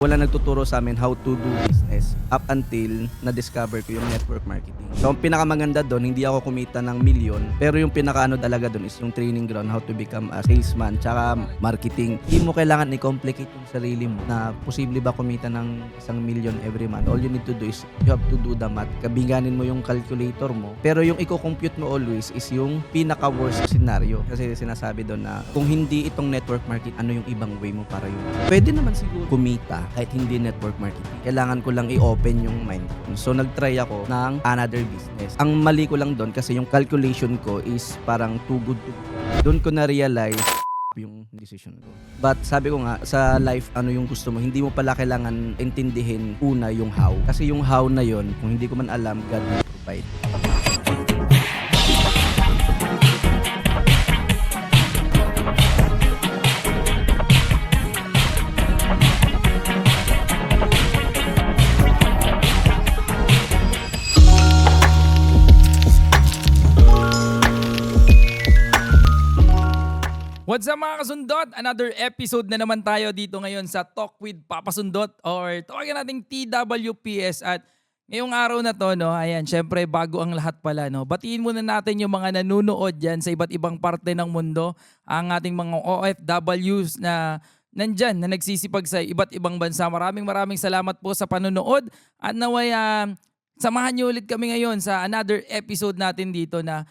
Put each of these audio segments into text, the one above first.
Wala nagtuturo sa amin how to do business up until na-discover ko yung network marketing. So, ang pinakamaganda doon, hindi ako kumita ng milyon, pero yung pinakaano talaga doon is yung training ground, how to become a salesman, tsaka marketing. Hindi mo kailangan i-complicate yung sarili mo na posible ba kumita ng 1,000,000 every month. All you need to do is you have to do the math. Kabinganin mo yung calculator mo, pero yung i-compute mo always is yung pinaka-worst scenario. Kasi sinasabi doon na kung hindi itong network marketing, ano yung ibang way mo para yun. Pwede naman siguro kumita kahit hindi network marketing. Kailangan ko lang i-open yung mind ko. So nag-try ako ng another business. Ang mali ko lang doon kasi yung calculation ko is parang too good to go. Doon ko na-realize yung decision ko. But sabi ko nga, sa life, ano yung gusto mo, hindi mo pala kailangan intindihin una yung how. Kasi yung how na yon, kung hindi ko man alam, God will provide. What's up mga kasundot? Another episode na naman tayo dito ngayon sa Talk with Papa Sundot or tawagin nating TWPS. At ngayong araw na to, no, ayan, syempre bago ang lahat pala, no, batiin muna natin yung mga nanunood dyan sa iba't ibang parte ng mundo, ang ating mga OFWs na nandyan, na nagsisipag sa iba't ibang bansa. Maraming salamat po sa panonood at naway samahan niyo ulit kami ngayon sa another episode natin dito na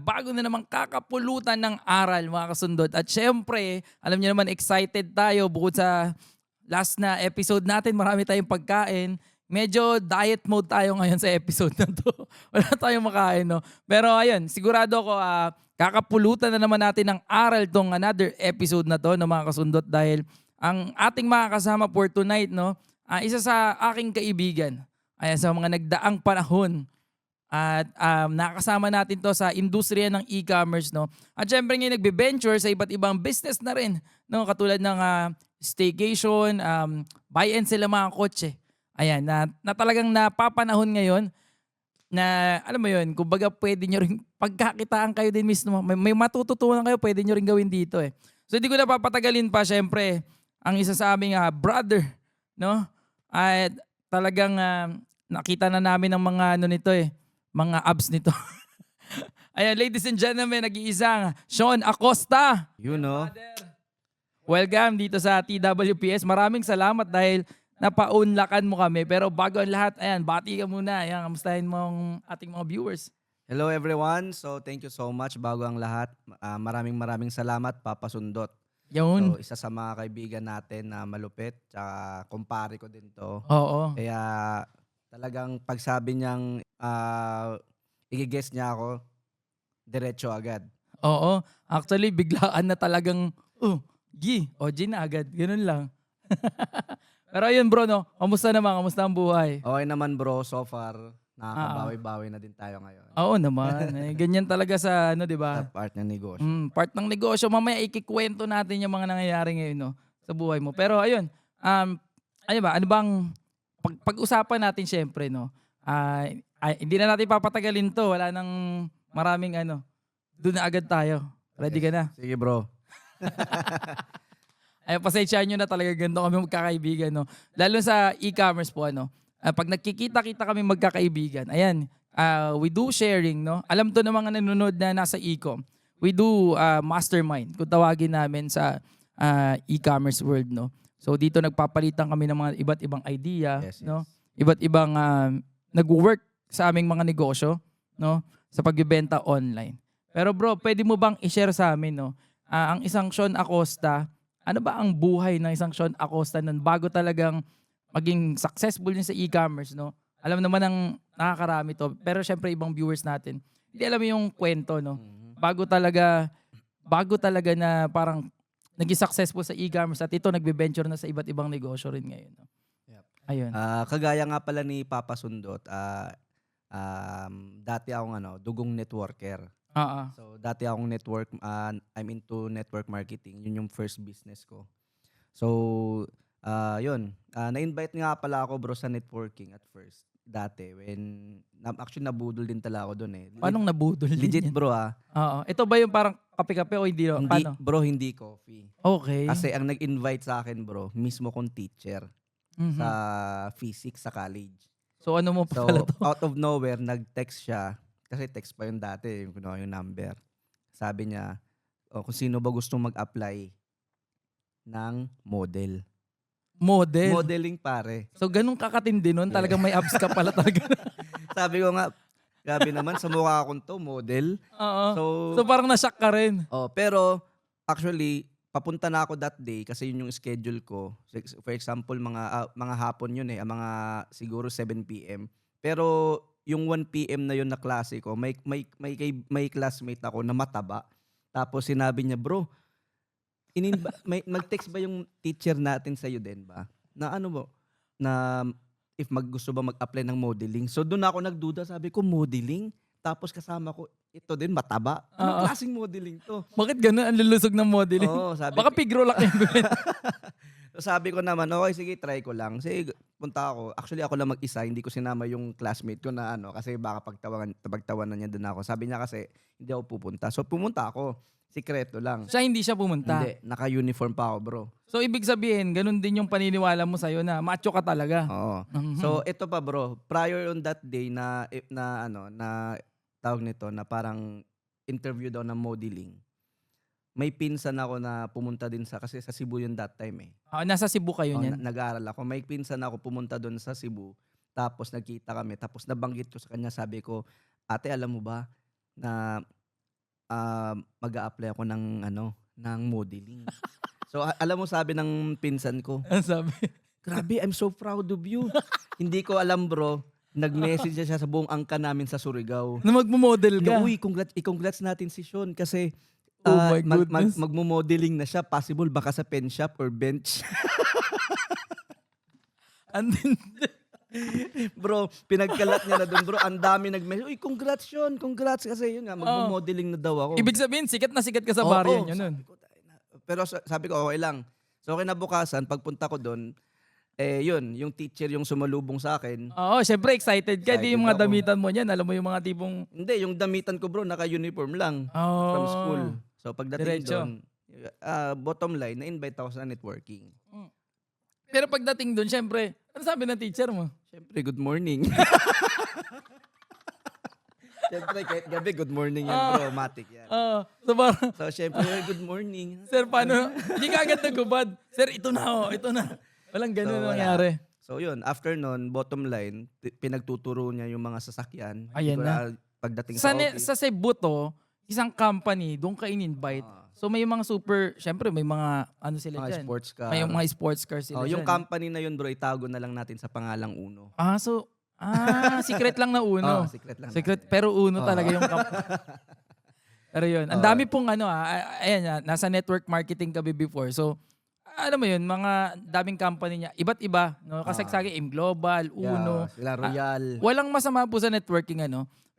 bago na naman kakapulutan ng aral mga kasundot. At syempre, alam niyo naman excited tayo bukod sa last na episode natin, marami tayong pagkain. Medyo diet mode tayo ngayon sa episode na to. Wala tayong makain, no? Pero ayun, sigurado ako kakapulutan na naman natin ng aral tong another episode na to, no, mga kasundot, dahil ang ating mga kasama for tonight, no, isa sa aking kaibigan. Ayan, sa mga nagdaang panahon. At nakakasama natin to sa industriya ng e-commerce, no. At syempre ngayon nagbe-venture sa iba't ibang business na rin, no, katulad ng staycation, buy and sell mga kotse. Ayan, na talagang napapanahon ngayon na alam mo 'yun, kumbaga pwede nyo ring pagkakitaan kayo din mismo. May matututunan kayo, pwede nyo ring gawin dito eh. So hindi ko na papatagalin pa, syempre ang isa sa aming brother, no. At talagang nakita na namin ang mga ano nito eh, mga abs nito. Ayan, ladies and gentlemen, nag-iisang Sean Acosta. You know? Welcome dito sa TWPS. Maraming salamat dahil napaunlakan mo kami. Pero bago ang lahat, ayan, bati ka muna. Ayan, kamustahin mo ang ating mga viewers. Hello everyone. So thank you so much bago ang lahat. Maraming salamat, Papa Sundot. Yun. So isa sa mga kaibigan natin na malupit, tsaka kumpare ko din to. Oo. Kaya talagang pagsabi niyang i-guess niya ako, diretso agad. Oo. Actually, biglaan na talagang, OG na agad. Ganun lang. Pero ayun bro, no, kamusta naman? Kamusta ang buhay? Okay naman bro, so far nakakabawi-bawi na din tayo ngayon. Oo naman. Ganyan talaga sa ano, di Sa ba? part ng negosyo. Part ng negosyo. Mamaya ikikwento natin yung mga nangyayari ngayon, no, sa buhay mo. Pero ayun, ano bang pag-usapan natin syempre, no? Hindi na natin papatagalin to. Wala nang maraming ano. Doon na agad tayo. Ready ka na? Sige bro. Ay, pasensyahan nyo na talaga, ganito kami magkakaibigan, no? Lalo sa e-commerce po, ano? Pag nagkikita-kita kami magkakaibigan, ayan, we do sharing, no? Alam to ng mga nanonood na nasa e-com. We do mastermind, kung tawagin namin sa e-commerce world, no? So dito nagpapalitan kami ng mga iba't ibang idea, Yes. no? Iba't ibang nag-work sa aming mga negosyo, no? Sa pagbebenta online. Pero bro, pwede mo bang i-share sa amin, no? Ang isang Sean Acosta, ano ba ang buhay ng isang Sean Acosta nun bago talagang maging successful yun sa e-commerce, no? Alam naman ng nakakarami to, pero syempre ibang viewers natin, hindi alam yung kwento, no? Bago talaga na parang naging successful sa e-commerce at ito nagbe-venture na sa iba't ibang negosyo rin ngayon, no? Yep. Ayun. Kagaya nga pala ni Papa Sundot, dati akong dugong networker. Oo. So dati akong I'm into network marketing. Yun yung first business ko. So yun, na-invite nga pala ako bro sa networking at first. Dati actually nabudol din talaga ako doon eh. Paanong nabudol din Legit yan? bro Oo. Ito ba yung parang kape-kape o hindi? Hindi Paano? bro, hindi coffee. Okay. Kasi ang nag-invite sa akin bro, mismo kong teacher. Mhm. sa physics sa college. So ano mo pa So, pala to? out of nowhere, nag-text siya. Kasi text pa yun dati, yung kinuha yung number. Sabi niya, kung sino ba gustong mag-apply ng model. Model. Modeling, pare. So ganun kakatindi nun, talagang may abs ka pala talaga. Sabi ko nga, grabe naman, sa mukha akong to, model. Oo. So, So parang na-shock ka rin. pero actually, papunta na ako that day kasi yun yung schedule ko. For example, mga hapon yun mga siguro 7 p.m. Pero yung 1 p.m. na yun na klase ko, may classmate ako na mataba. Tapos sinabi niya, bro, mag-text ba yung teacher natin sa'yo din ba? Na ano mo, na if gusto ba mag-apply ng modeling. So doon ako nagduda, sabi ko, modeling? Tapos kasama ko, ito din, mataba. Anong Oo. klaseng modeling to? Bakit ganun? Ang lulusog ng modeling. Oo, sabi Baka ko, pigro lang yung sabi ko naman, okay, sige, try ko lang. Sige, punta ako. Actually, ako lang mag-isa. Hindi ko sinama yung classmate ko na kasi baka pagtawanan niya doon ako. Sabi niya kasi, hindi ako pupunta. So, pumunta ako. Sikreto lang. Siya hindi siya pumunta. Hindi, naka-uniform pa ako, bro. So ibig sabihin, ganun din yung paniniwala mo sa'yo na macho ka talaga. Oo. Mhm. So, ito pa, bro. Prior on that day na tawag nito, na parang interview daw ng modeling. May pinsan ako na pumunta din kasi sa Cebu yun that time eh. Nasa Cebu kayo niyan? Nag-aaral ako. May pinsan ako pumunta doon sa Cebu. Tapos nagkita kami. Tapos nabanggit ko sa kanya, sabi ko, ate, alam mo ba na mag-a-apply ako ng modeling. So alam mo, sabi ng pinsan ko, Ano sabi? grabe, I'm so proud of you. Hindi ko alam, bro. Nag-message siya sa buong angka namin sa Surigao. Na magmo-model ka? Uy, congrats natin si Sean kasi Oh my goodness. magmo-modeling na siya. Possible baka sa pen shop or bench. Andin. Bro, pinagkalat niya na doon, bro. Ang dami nag-message. Uy, congrats Sean. Congrats kasi yun nga, magmo-modeling na daw ako. Ibig sabihin, sikat na sikat ka sa Oo, baryo nyo nun. sabi ko, pero sabi ko, okay lang. So, kinabukasan, pagpunta ko doon, yun, yung teacher yung sumalubong sa akin. Oo, syempre excited ka. Di Excited yung mga ako. damitan mo niyan. Alam mo yung mga tipong... Hindi, yung damitan ko, bro, naka-uniform lang from school. So, pagdating Diretso. doon, bottom line, na-invite ako sa networking. Pero pagdating doon, syempre, ano sabi ng teacher mo? Siyempre, good morning. Siyempre, kahit gabi, good morning yan, bro. Matic yan. So parang, So, siyempre, good morning. sir, paano? Hindi ka agad nagubad. Sir, ito na ito na. Walang ganun So, wala. nangyari. So, yun. After nun, bottom line, pinagtuturo niya yung mga sasakyan. Ayan Hindi ko na. Pagdating Sa, sa office. sa Cebu to, isang company, doon ka in-invite. So may mga syempre may mga ano sila mga dyan. sports car. May mga sports cars sila Yung dyan. company na yun, bro, itago na lang natin sa pangalang Uno. Secret lang na Uno. Secret lang. Secret, pero Uno talaga yung company. Pero yun, ang dami pong ayan, nasa network marketing ka before. So, alam mo yun, mga daming company niya, iba't iba. No? Kasagsagi, M Global, Uno. Sila Royal. Walang masama po sa networking,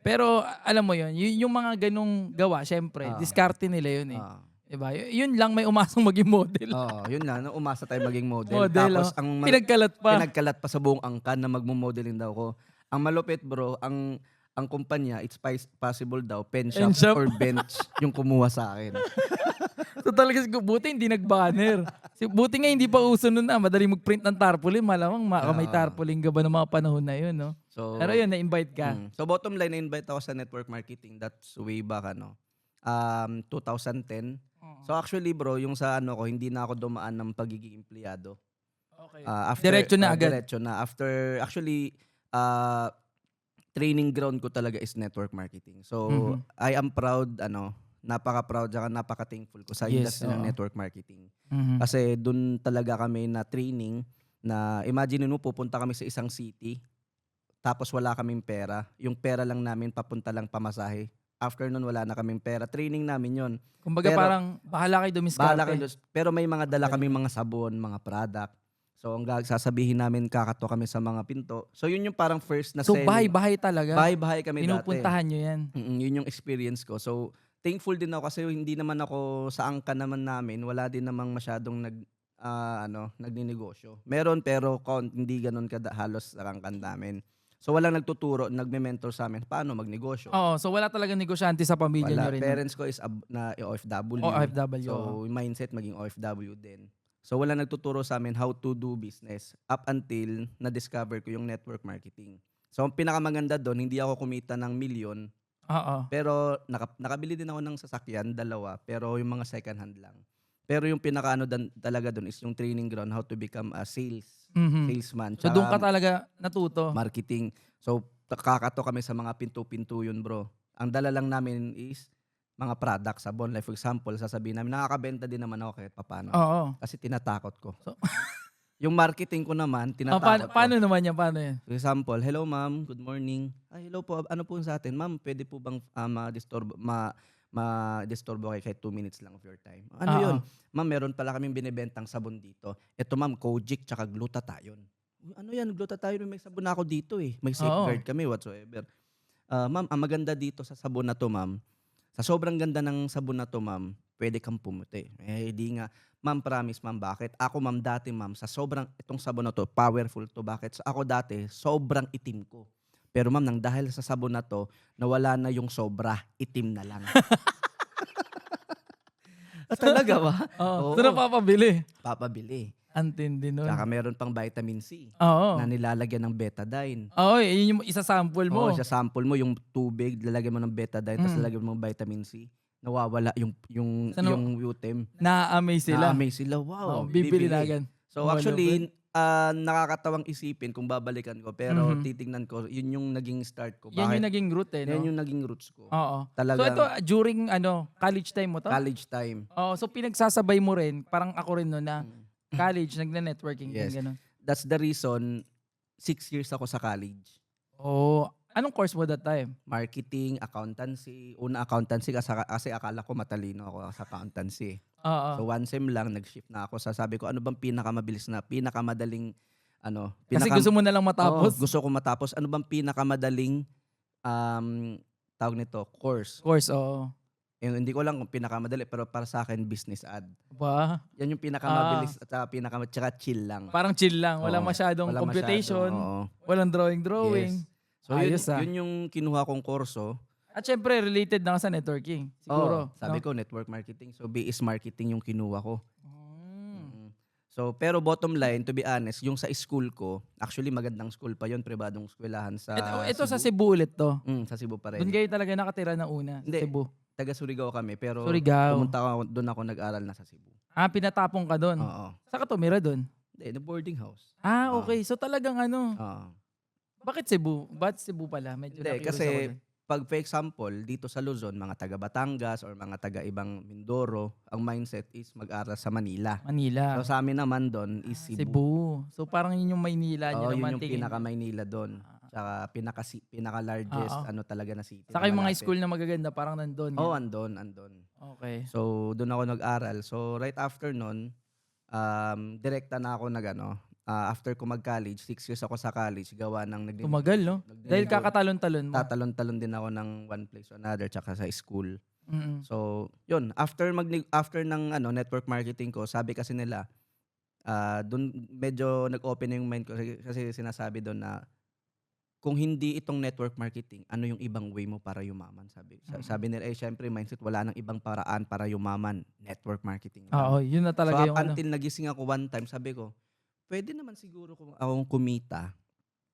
Pero alam mo yun, yung mga ganong gawa, syempre, diskarte nila yun eh. Diba? Yun lang, may umasang maging model. Yun lang. Umasa tayo maging model. Model, Tapos, pinagkalat pa sa buong angkan na magmo-modeling daw ko. Ang malupit, bro, ang kumpanya, it's possible daw, pen Pen shop shop. or bench yung kumuha sa akin. So talaga, buti hindi nag-banner. Buti nga hindi pa uso nun madali mag-print ng tarpaulin. Malamang may tarpaulin ka ba ng mga panahon na yun, no? So, Pero yun, na-invite ka. So bottom line, na-invite ako sa network marketing. That's way back 2010. So actually, bro, yung sa ko, hindi na ako dumaan ng pagiging empleyado. Okay. After, Diretso na agad. Diretso na. After, actually, training ground ko talaga is network marketing. So, I am proud, napaka-proud, saka napaka-thankful ko sa Yes, industry ng oo. network marketing. Mhm. Kasi dun talaga kami na training na, imagine mo, pupunta kami sa isang city, tapos wala kaming pera. Yung pera lang namin, papunta lang pamasahe. After nun, wala na kaming pera. Training namin yon. Kumbaga Pero- parang bahala kayo dumiskarte. Bahala kayo. Pero may mga dala kaming mga sabon, mga product. So, ang sasabihin namin, kakato kami sa mga pinto. So, yun yung parang first na So selling. bahay-bahay talaga. Bahay-bahay kami Pinupuntahan nyo yan. dati. Yun yung experience ko. So, thankful din ako kasi hindi naman ako sa angka naman namin. Wala din namang masyadong nagninegosyo. Meron pero hindi ganun halos sa angkan namin. So, walang nagtuturo, nagme-mentor sa amin paano magnegosyo. Oo, so wala talagang negosyante sa pamilya nyo Wala. rin. Parents ko is OFW. OFW. So, yung mindset maging OFW din. So wala nagtuturo sa amin how to do business up until na-discover ko yung network marketing. So ang pinakamaganda doon, hindi ako kumita ng milyon, Oo. pero nakabili din ako ng sasakyan, dalawa, pero yung mga second hand lang. Pero yung pinakaano talaga doon is yung training ground, how to become a salesman, So doon ka tsaka talaga natuto. marketing. So kakato kami sa mga pinto-pinto yun, bro. Ang dala lang namin is mga products, sabon. Like for example, sasabihin namin, nakakabenta din naman ako kahit papano. Oo. Kasi tinatakot ko. So- Yung marketing ko naman, paano, tinatakot ko. paano naman yan? Paano yan? For example, hello ma'am, good morning. Ay, hello po, ano po sa atin? Ma'am, pwede po bang ma-disturbo kayo kahit 2 minutes lang of your time? Ano Oo. yun? Ma'am, meron pala kaming binibentang sabon dito. Ito ma'am, Kojic tsaka Glutathione. Ano yan, Glutathione, may sabon na ako dito eh. May safeguard kami whatsoever. Ma'am, ang maganda dito sa sabon na to ma'am, sa sobrang ganda ng sabon na to ma'am, pwede kang pumuti. Eh, di nga. Ma'am, promise ma'am, bakit? Ako ma'am, dati ma'am, sa sobrang, itong sabon na to, powerful to. Bakit? Ako dati, sobrang itim ko. Pero ma'am, nang dahil sa sabon na to, nawala na yung sobra, itim na lang. Talaga ba? Oo. Oo. So napapabili. Papabili. Antindi nun. Tsaka meron pang vitamin C Oo. na nilalagyan ng betadine. Oo, yun yung isa sample mo. Oo, sa sample mo, yung tubig, lalagyan mo ng betadine, tapos lalagyan mo ng vitamin C. Nawawala yung Ano? yung utem. Na-amaze sila. Na-amaze sila. Wow. Oo, bibili na agad. So Wala actually, nakakatawang isipin kung babalikan ko. Pero Mhm. titingnan ko, yun yung naging start ko. Yan yung naging root eh, Yan no? yung naging roots ko. Oo. Talagang So ito, during college time mo to? college time. Oo, so pinagsasabay mo rin, parang ako rin no, na college, nagne-networking Yes. din gano'n. That's the reason, 6 years ako sa college. Oo. Anong course mo that time? Marketing, accountancy. Una accountancy kasi akala ko matalino ako sa accountancy. Oo. So one sem lang, nag-shift na ako. Sabi ko, ano bang pinakamabilis na, pinakamadaling, Kasi gusto mo na lang matapos. Oo, gusto ko matapos. Ano bang pinakamadaling, tawag nito, course? Course, oo. Hindi ko lang kung pinakamadali, pero para sa akin, business ad. Ba? Yan yung pinakamabilis at tsaka chill lang. Parang chill lang. Walang Oo, masyadong wala computation. masyadong, oo. Walang drawing. Yes. So yun, Ayos, ah. yun yung kinuha kong kurso. At syempre, related na ka sa networking. Siguro. Oo, sabi no? ko, network marketing. So BS marketing yung kinuha ko. Mm. Mm. So, pero bottom line, to be honest, yung sa school ko, actually magandang school pa yon, pribadong eskwelahan sa Ito sa Cebu ulit to. Sa Cebu pa Doon rin. kayo talaga nakatira na una. Hindi. Sa Cebu. Taga Surigao kami, pero Surigao. pumunta ako, doon ako nag-aral na sa Cebu. Pinatapong ka doon. Oo. Saan ka tumira doon? Hindi, boarding house. Okay. So talagang Oo. bakit Cebu? Ba't Cebu pala? Medyo Hindi, na-curious kasi ako dun. pag for example, dito sa Luzon, mga taga Batangas or mga taga ibang Mindoro, ang mindset is mag-aral sa Manila. Manila. So sa amin naman doon is Cebu. Cebu. So parang yun yung Maynila nyo Oo, yun naman yung tingin. pinaka-Maynila doon. Tsaka pinaka-largest Oo. talaga na city. Saka yung mga malapit. school na magaganda parang nandun. Oo, ganun. andon. Okay. So doon ako nag-aral. So right after nun, direkta na ako after ko mag-college, 6 years ako sa college, gawa ng Tumagal, no? Dahil kakatalon-talon mo. tatalon-talon din ako ng one place to another tsaka sa school. Mm-mm. So, yun, after ng network marketing ko, sabi kasi nila, doon medyo nag-open yung mind ko kasi sinasabi doon na kung hindi itong network marketing, ano yung ibang way mo para yumaman? Sabi nila, syempre, mindset, wala nang ibang paraan para yumaman. Network marketing. Oo, yun na talaga so, yung up until nagising ako one time, sabi ko, pwede naman siguro kung akong kumita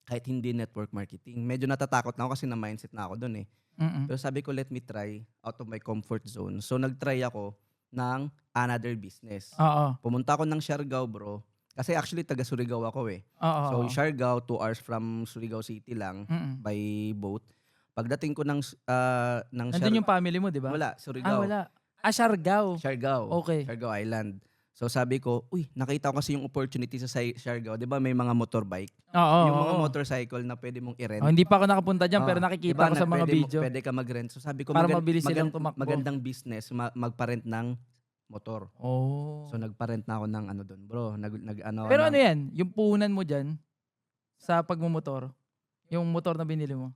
kahit hindi network marketing. Medyo natatakot na ako kasi na-mindset na ako doon eh. Mm-mm. Pero sabi ko, let me try out of my comfort zone. So, nag-try ako ng another business. Oo. Pumunta ako ng Siargao, bro. Kasi actually, taga Surigao ako eh. Oo. So, Siargao, 2 hours from Surigao City lang Mm-mm. by boat. Pagdating ko ng Nandun yung family mo, di ba? Wala, Surigao. Wala. Siargao. Siargao. Okay. Siargao Island. So sabi ko, nakita ko kasi yung opportunity sa Siargao. Di ba may mga motorbike? Oo. Yung mga motorcycle na pwede mong i-rent. Hindi pa ako nakapunta dyan, pero Oo. nakikita Diba ko sa mga video. Pwede ka mag-rent. So sabi ko, Para mabilis silang tumakbo. magandang business, magpa-rent ng motor. Oh. So nagpa-rent na ako ng doon, bro. Pero ano yan? Yung puhunan mo dyan sa pagmumotor? Yung motor na binili mo?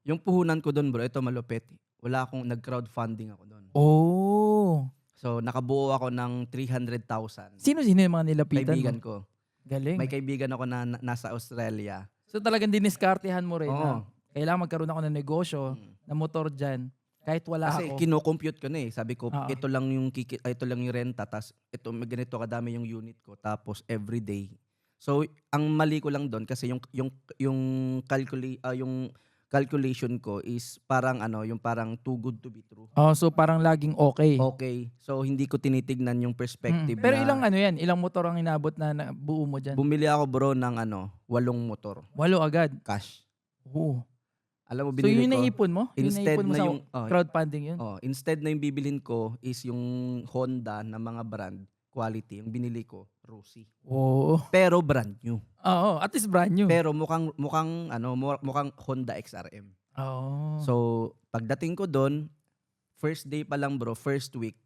Yung puhunan ko doon, bro, ito malupit. Wala akong nag-crowdfunding ako doon. Oh. So nakabuo ako ng 300,000. Sino-sino yung mga nilapitan Kaibigan mo? ko. Galing. May kaibigan ako na nasa Australia. So talagang diniskartehan mo rin Oo. na kailangan magkaroon ako ng negosyo Mm. na motor dyan. Kahit wala Kasi ako. kino-compute ko na eh. Sabi ko, Oo. ito lang yung ito lang yung renta, tas ito ganito kadami yung unit ko, tapos everyday. So, ang mali ko lang doon kasi yung yung calculation ko is parang yung parang too good to be true. Oh, so parang laging okay. Okay. So, hindi ko tinitignan yung perspective Pero ilang na yan? Ilang motor ang inabot na buo mo diyan? bumili ako bro ng 8 motor 8 agad. cash. Oo. Alam mo So binili yun ko? yung naipon mo? Yun Instead naipon mo na sa yung crowdfunding yun? instead na yung bibilhin ko is yung Honda na mga brand quality, yung binili ko Rossi. Oo. Pero brand new. Oo, at least brand new. Pero mukhang Honda XRM. Oo. So, pagdating ko doon, first day pa lang bro, first week,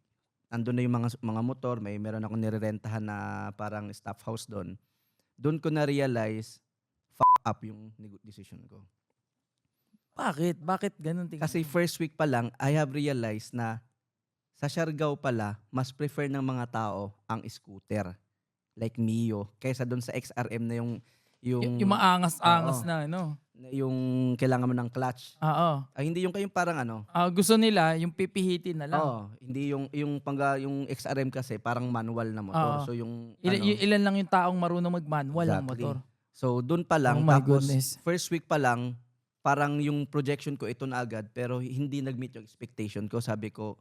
andun na yung mga motor, meron ako nirerentahan na parang staff house doon. Doon ko na realize up yung decision ko. Bakit? Bakit ganun tingin Kasi mo? first week pa lang, I have realized na sa Siargao pala, mas prefer ng mga tao ang scooter. Like Mio, kaysa doon sa XRM na yung Yung maangas-angas Oo. na ano. yung kailangan mo ng clutch. Oo. Ay, hindi yung kayong parang Gusto nila yung pipihitin na lang. hindi yung yung XRM kasi parang manual na motor. Oo. So yung Ilan lang yung taong marunong mag-manual ng Exactly. motor. So doon pa lang Oh my tapos goodness. first week pa lang parang yung projection ko ito na agad pero hindi nag-meet yung expectation ko. Sabi ko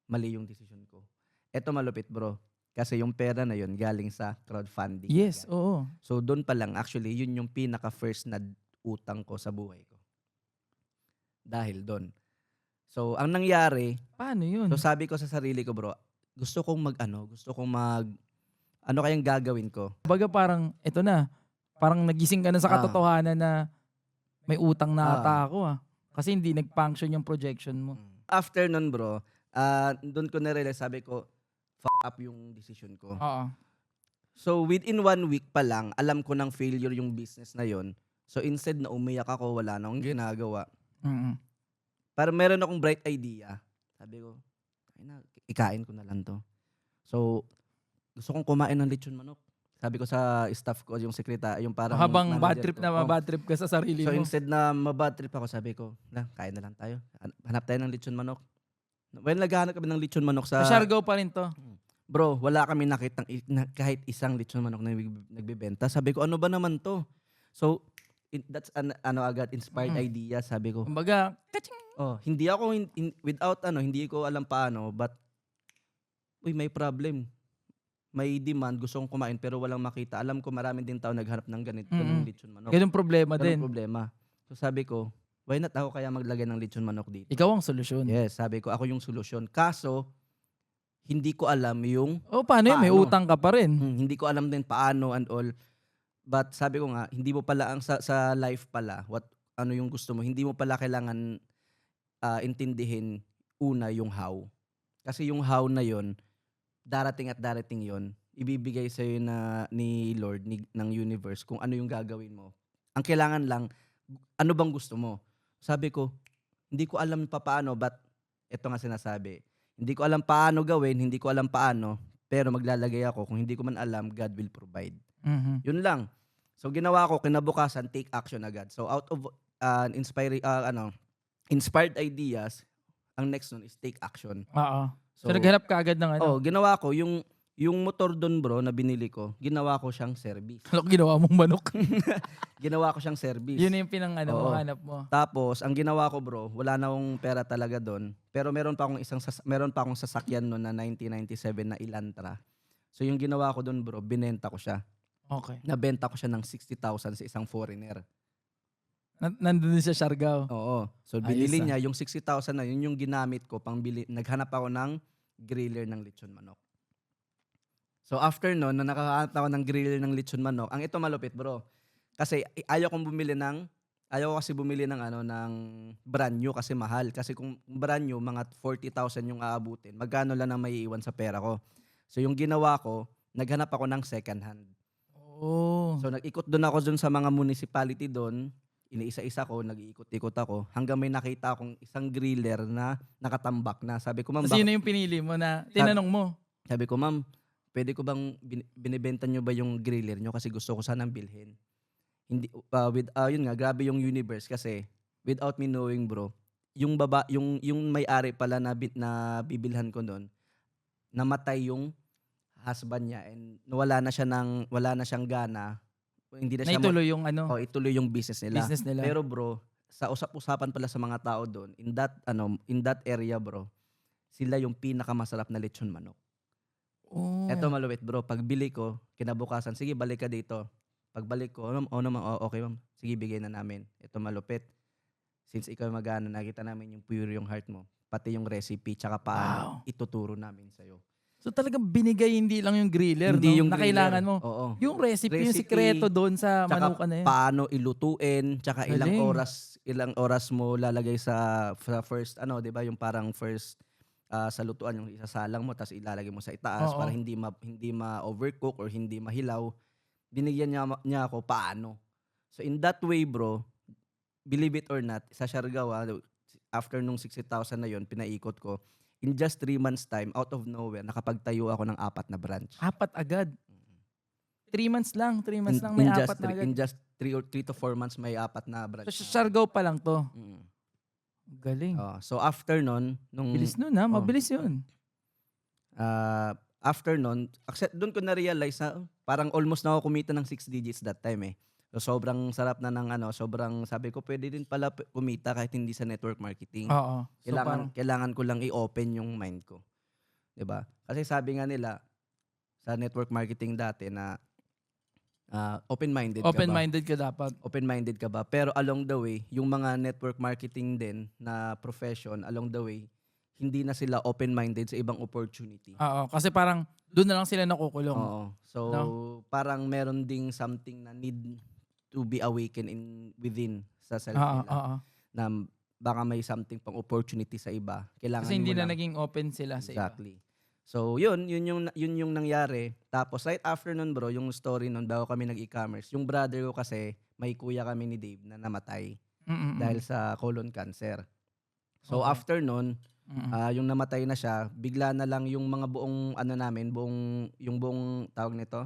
mali yung decision ko. Eto malupit bro. Kasi yung pera na yun galing sa crowdfunding. Yes, agad. oo. So doon pa lang actually yun yung pinaka first na utang ko sa buhay ko. Dahil doon. So ang nangyari, Paano yun? so sabi ko sa sarili ko bro, gusto kong ano kayang gagawin ko? Baga parang, eto na, parang nagising ka na sa katotohanan na may utang na ata ako Kasi hindi nag-function yung projection mo. After nun bro, doon ko na-realize, sabi ko, up yung decision ko. Oo. So within 1 week pa lang, alam ko ng failure yung business na yon. So instead na umiyak ako, wala na akong ginagawa. Mm-mm. Parang meron akong bright idea. Sabi ko, ikain ko na lang to. So, gusto kong kumain ng lechon manok. Sabi ko sa staff ko, yung sekretary, yung parang Habang bad manager trip ko. na mabad trip ka sa sarili So mo. instead na mabad trip ako, sabi ko, kain na lang tayo. Hanap tayo ng lechon manok. Well, naghahanap kami ng lechon manok Sa Siargao pa rin to. Bro, wala kami nakitang kahit isang lechon manok na nagbebenta. Sabi ko, ano ba naman to? So, that's agad inspired idea, sabi ko. Kumbaga, kaching! Hindi ako hindi ko alam paano, but may problem. May demand, gusto kong kumain pero walang makita. Alam ko maraming din tao naghanap ng ganito ng lechon manok. Ganun problema Ganun din. problema. So sabi ko, why not ako kaya maglagay ng lechon manok dito? Ikaw ang solusyon. Yes, sabi ko, ako yung solusyon. Kaso, hindi ko alam yung Paano yun? May Paano? utang ka pa rin. hindi ko alam din paano and all. But sabi ko nga, hindi mo pala sa life pala, ano yung gusto mo, hindi mo pala kailangan intindihin una yung how. Kasi yung how na yon, darating at darating yon, ibibigay sa iyo ni Lord ng universe kung ano yung gagawin mo. Ang kailangan lang, ano bang gusto mo? Sabi ko, hindi ko alam paano, but ito nga sinasabi. Hindi ko alam paano gawin, hindi ko alam paano, pero maglalagay ako. Kung hindi ko man alam, God will provide. Mhm. Yun lang. So ginawa ko, kinabukasan, take action agad. So out of inspired ideas, ang next nun is take action. Oo. So naghanap ka agad ng Ginawa ko, yung motor doon bro na binili ko, ginawa ko siyang service. Ano ginawa mong manok? Ginawa ko siyang service. Yun na yung Oo. hanap mo. Tapos, ang ginawa ko bro, wala na akong pera talaga doon. Pero meron pa akong sasakyan noon na 1997 na Elantra. So yung ginawa ko doon bro, binenta ko siya. Okay. Nabenta ko siya ng 60,000 sa isang foreigner. Nandun din sa Siargao. Oo. So Ayos, binili niya yung 60,000 na yun yung ginamit ko pang bili. Naghanap ako ng griller ng lechon manok. So after noon, na nakahanap ako ng griller ng lechon manok, ang ito malupit bro. Kasi ayaw ko kasi bumili ng ng brand new kasi mahal. Kasi kung brand new, mga 40,000 yung aabutin. Magkano lang ang maiiwan sa pera ko. So yung ginawa ko, naghanap ako ng second hand. Oh. So nag-ikot doon ako sa mga municipality doon. Iniisa-isa ko, nag-iikot-ikot ako. Hanggang may nakita akong isang griller na nakatambak na. Sabi ko, ma'am, Sino yung pinili mo na tinanong mo? Sabi ko, ma'am, pwede ko bang binibenta nyo ba yung griller nyo kasi gusto ko sanang bilhin. Hindi yun nga, grabe yung universe kasi without me knowing bro, yung may-ari pala na bibilhan ko noon, namatay yung husband niya and wala na siyang gana. Hindi na Na siya ituloy yung ituloy yung business nila. business nila. Pero bro, sa usap-usapan pala sa mga tao doon, in that area bro, sila yung pinakamasarap na lechon manok. Oh. Eto maluwit bro, pagbili ko, kinabukasan, sige balik ka dito. Pagbalik ko, okay ma'am, sige bigay na namin. Eto malupit. Since ikaw magana, nakita namin yung pure yung heart mo, pati yung recipe, tsaka paano Wow. ituturo namin sa'yo. So talagang binigay hindi lang yung griller, Hindi no? yung Na griller. kailangan mo. Oo. Yung recipe, yung Recipe, sikreto doon sa Tsaka manukan na yun. paano ilutuin, tsaka ilang Galing. oras mo lalagay sa first, 'di ba, yung parang first sa lutuan, yung isasalang mo tapos ilalagay mo sa itaas Oo. para hindi ma-overcook or hindi mahilaw. Binigyan niya ako paano. So in that way, bro, believe it or not, sa Siargao, after nung 60,000 na yon pinaikot ko, in just 3 months time, out of nowhere, nakapagtayo ako ng 4 na branch. 4 agad. 3 months lang. 3 months In, lang may in 4 just na agad. in just 3 to 4 months may 4 na branch. So, Siargao pa lang to. Mm. Galing. So after nun, Bilis nun ha. Mabilis yun. After nun, doon ko na-realize na parang almost na ako kumita ng 6 digits that time eh. So sobrang sarap na ng sobrang sabi ko pwede din pala kumita kahit hindi sa network marketing. Oo. So, Kailangan ko lang i-open yung mind ko. 'Di ba? Kasi sabi nga nila sa network marketing dati na open-minded ka ba? open-minded ka dapat. Open-minded ka ba? Pero along the way, yung mga network marketing din na profession, along the way, hindi na sila open-minded sa ibang opportunity. Oo. Kasi parang doon na lang sila nakukulong. Oo. So, parang meron ding something na need to be awakened within sa self Oo. nila. Oo. Na baka may something pang opportunity sa iba. Kailangan Kasi hindi mo na lang. naging open sila sa iba. Exactly. So, yun yung nangyari. Tapos right after nun bro, yung story nun bago kami nag-e-commerce, yung brother ko kasi, may kuya kami ni Dave na namatay dahil sa colon cancer. So Okay. after nun, yung namatay na siya, bigla na lang yung mga buong yung buong tawag nito,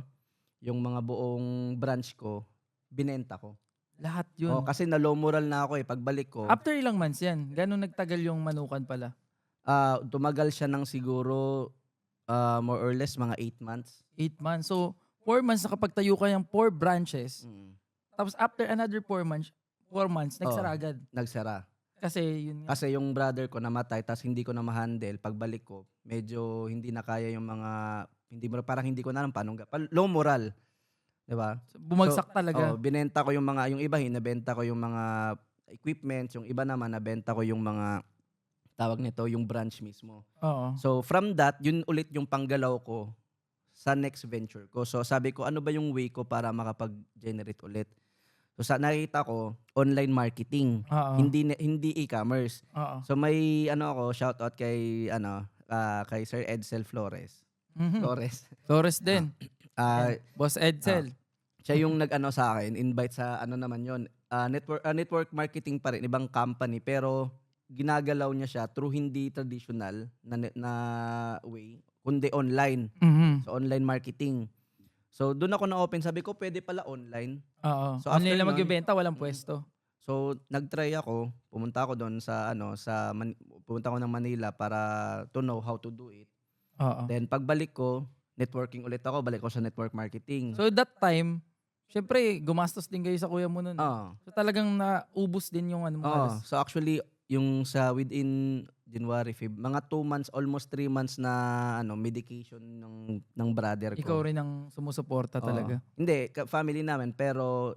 yung mga buong branch ko, binenta ko. Lahat yun. Kasi na low moral na ako pagbalik ko. After ilang months yan? Gano'ng nagtagal yung manukan pala? Tumagal siya ng siguro more or less mga 8 months. 8 months. So, 4 months nakapagtayo ka yung 4 branches. Tapos after another 4 months, nagsara agad. Nagsara. Kasi yun nga. Kasi yung brother ko namatay tapos hindi ko na ma-handle. Pagbalik ko, medyo hindi na kaya yung mga parang hindi ko na alam paano low moral. 'Di ba? So, bumagsak talaga. Binenta ko yung iba nabenta ko yung mga equipment, yung iba naman nabenta ko yung mga tawag nito, yung branch mismo. Oo. So from that, yun ulit yung panggalaw ko sa next venture ko. So sabi ko, ano ba yung way ko para makapag-generate ulit? So nakita ko, online marketing. Oo. Hindi e-commerce. Oo. So may shoutout kay kay Sir Edsel Flores. Flores din. Ah, Boss Edsel. siya yung nag-ano sa akin, invite sa naman yon. Network marketing pa rin, ibang company, pero ginagalaw niya siya through hindi traditional na way, kundi online. So online marketing. So doon ako na-open, sabi ko pwede pala online. Oo. So, Online after lang nun, magbebenta, walang pwesto. So nag-try ako, pumunta ako doon pumunta ako ng Manila para to know how to do it. Oo. Then pagbalik ko, networking ulit ako, balik ko sa network marketing. So that time, syempre, gumastos din kayo sa kuya mo nun. Oo. So talagang naubos din yung ano mo. halos. So actually, yung within January, mga 2 months, almost 3 months na medication ng brother ko. Ikaw rin ang sumusuporta talaga. Hindi, family namin, pero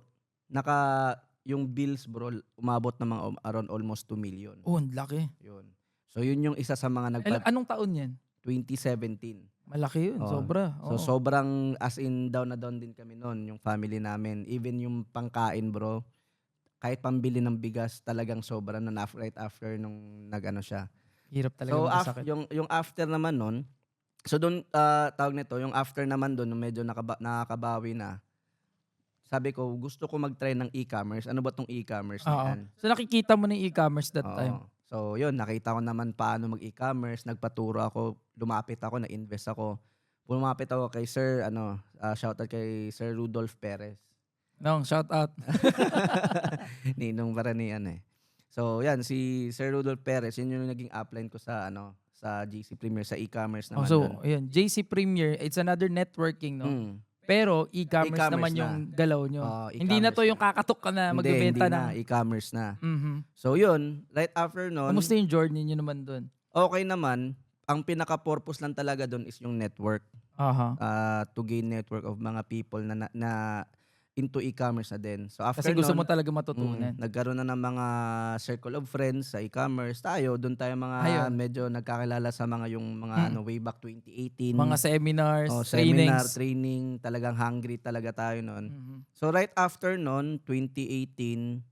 yung bills bro, umabot na mga around almost 2 million. Oh, ang laki. Yun. So yun yung isa sa mga Anong taon yan? 2017. Malaki yun, sobra. So sobrang as in down na down din kami noon, yung family namin. Even yung pangkain bro, kahit pambili ng bigas talagang sobra na right after nung nag-ano siya. Hirap talaga So magkasakit. yung after naman nun, so doon tawag nito, yung after naman doon medyo nakakabawi na. Sabi ko, gusto ko mag-try ng e-commerce. Ano ba tong e-commerce na yan? So nakikita mo na yung e-commerce that time. So yun, nakita ko naman paano mag-e-commerce, nagpaturo ako, lumapit ako, na-invest ako. Lumapit ako kay Sir, shoutout kay Sir Rudolph Perez. Nong, shout out. Ninong Baranian eh. So yan, si Sir Rudolph Perez, yun yung naging upline ko sa sa GC Premier, sa e-commerce Oh, naman so, doon. ayun, JC Premier, it's another networking, no? Mm. Pero e-commerce E-commerce naman na. yung galaw nyo. Hindi na E-commerce to yung na. kakatok ka na Hindi magbebenta ng... na, e-commerce na. Mhm. So yun, right after nun, Kamusta yung journey nyo naman doon? okay naman. Ang pinaka-purpose lang talaga doon is yung network. Aha. To gain network of mga people na into e-commerce na din. So after Kasi gusto mo nun, talaga matutunan. nagkaroon na ng mga circle of friends sa e-commerce. Doon tayo mga Ayun. medyo nagkakilala sa mga yung mga way back 2018. Mga seminars, Seminar, trainings. training, talagang hungry talaga tayo noon. Mhm. So right after noon, 2018,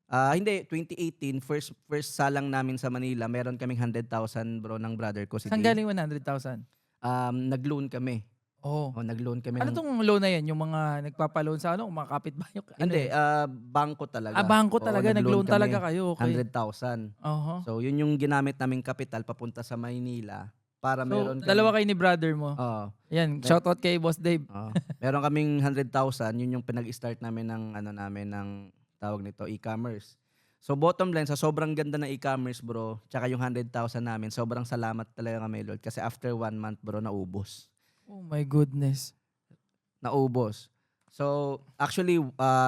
2018, first salang namin sa Manila, meron kaming 100,000 bro ng brother ko si Saan Jay. galing 100,000? Nag-loan kami. Oh. Nag-loan kami Ano ng... tong loan na yan? Yung mga nagpapaloan sa mga kapitbahay? Hindi, yan? bangko talaga. Bangko Oo, talaga. Nag-loan kami, talaga kayo. Okay. 100,000. Oho. So, yun yung ginamit naming kapital papunta sa Maynila para So, meron dalawa kayo ni brother mo. Oo. Yan, shoutout kay Boss Dave. Meron kaming 100,000, yun yung pinag-start namin ng tawag nito, e-commerce. So bottom line, sa sobrang ganda ng e-commerce bro, tsaka yung 100,000 namin, sobrang salamat talaga kami Lord. Kasi after 1 month bro, naubos. Oh my goodness. Naubos. So actually,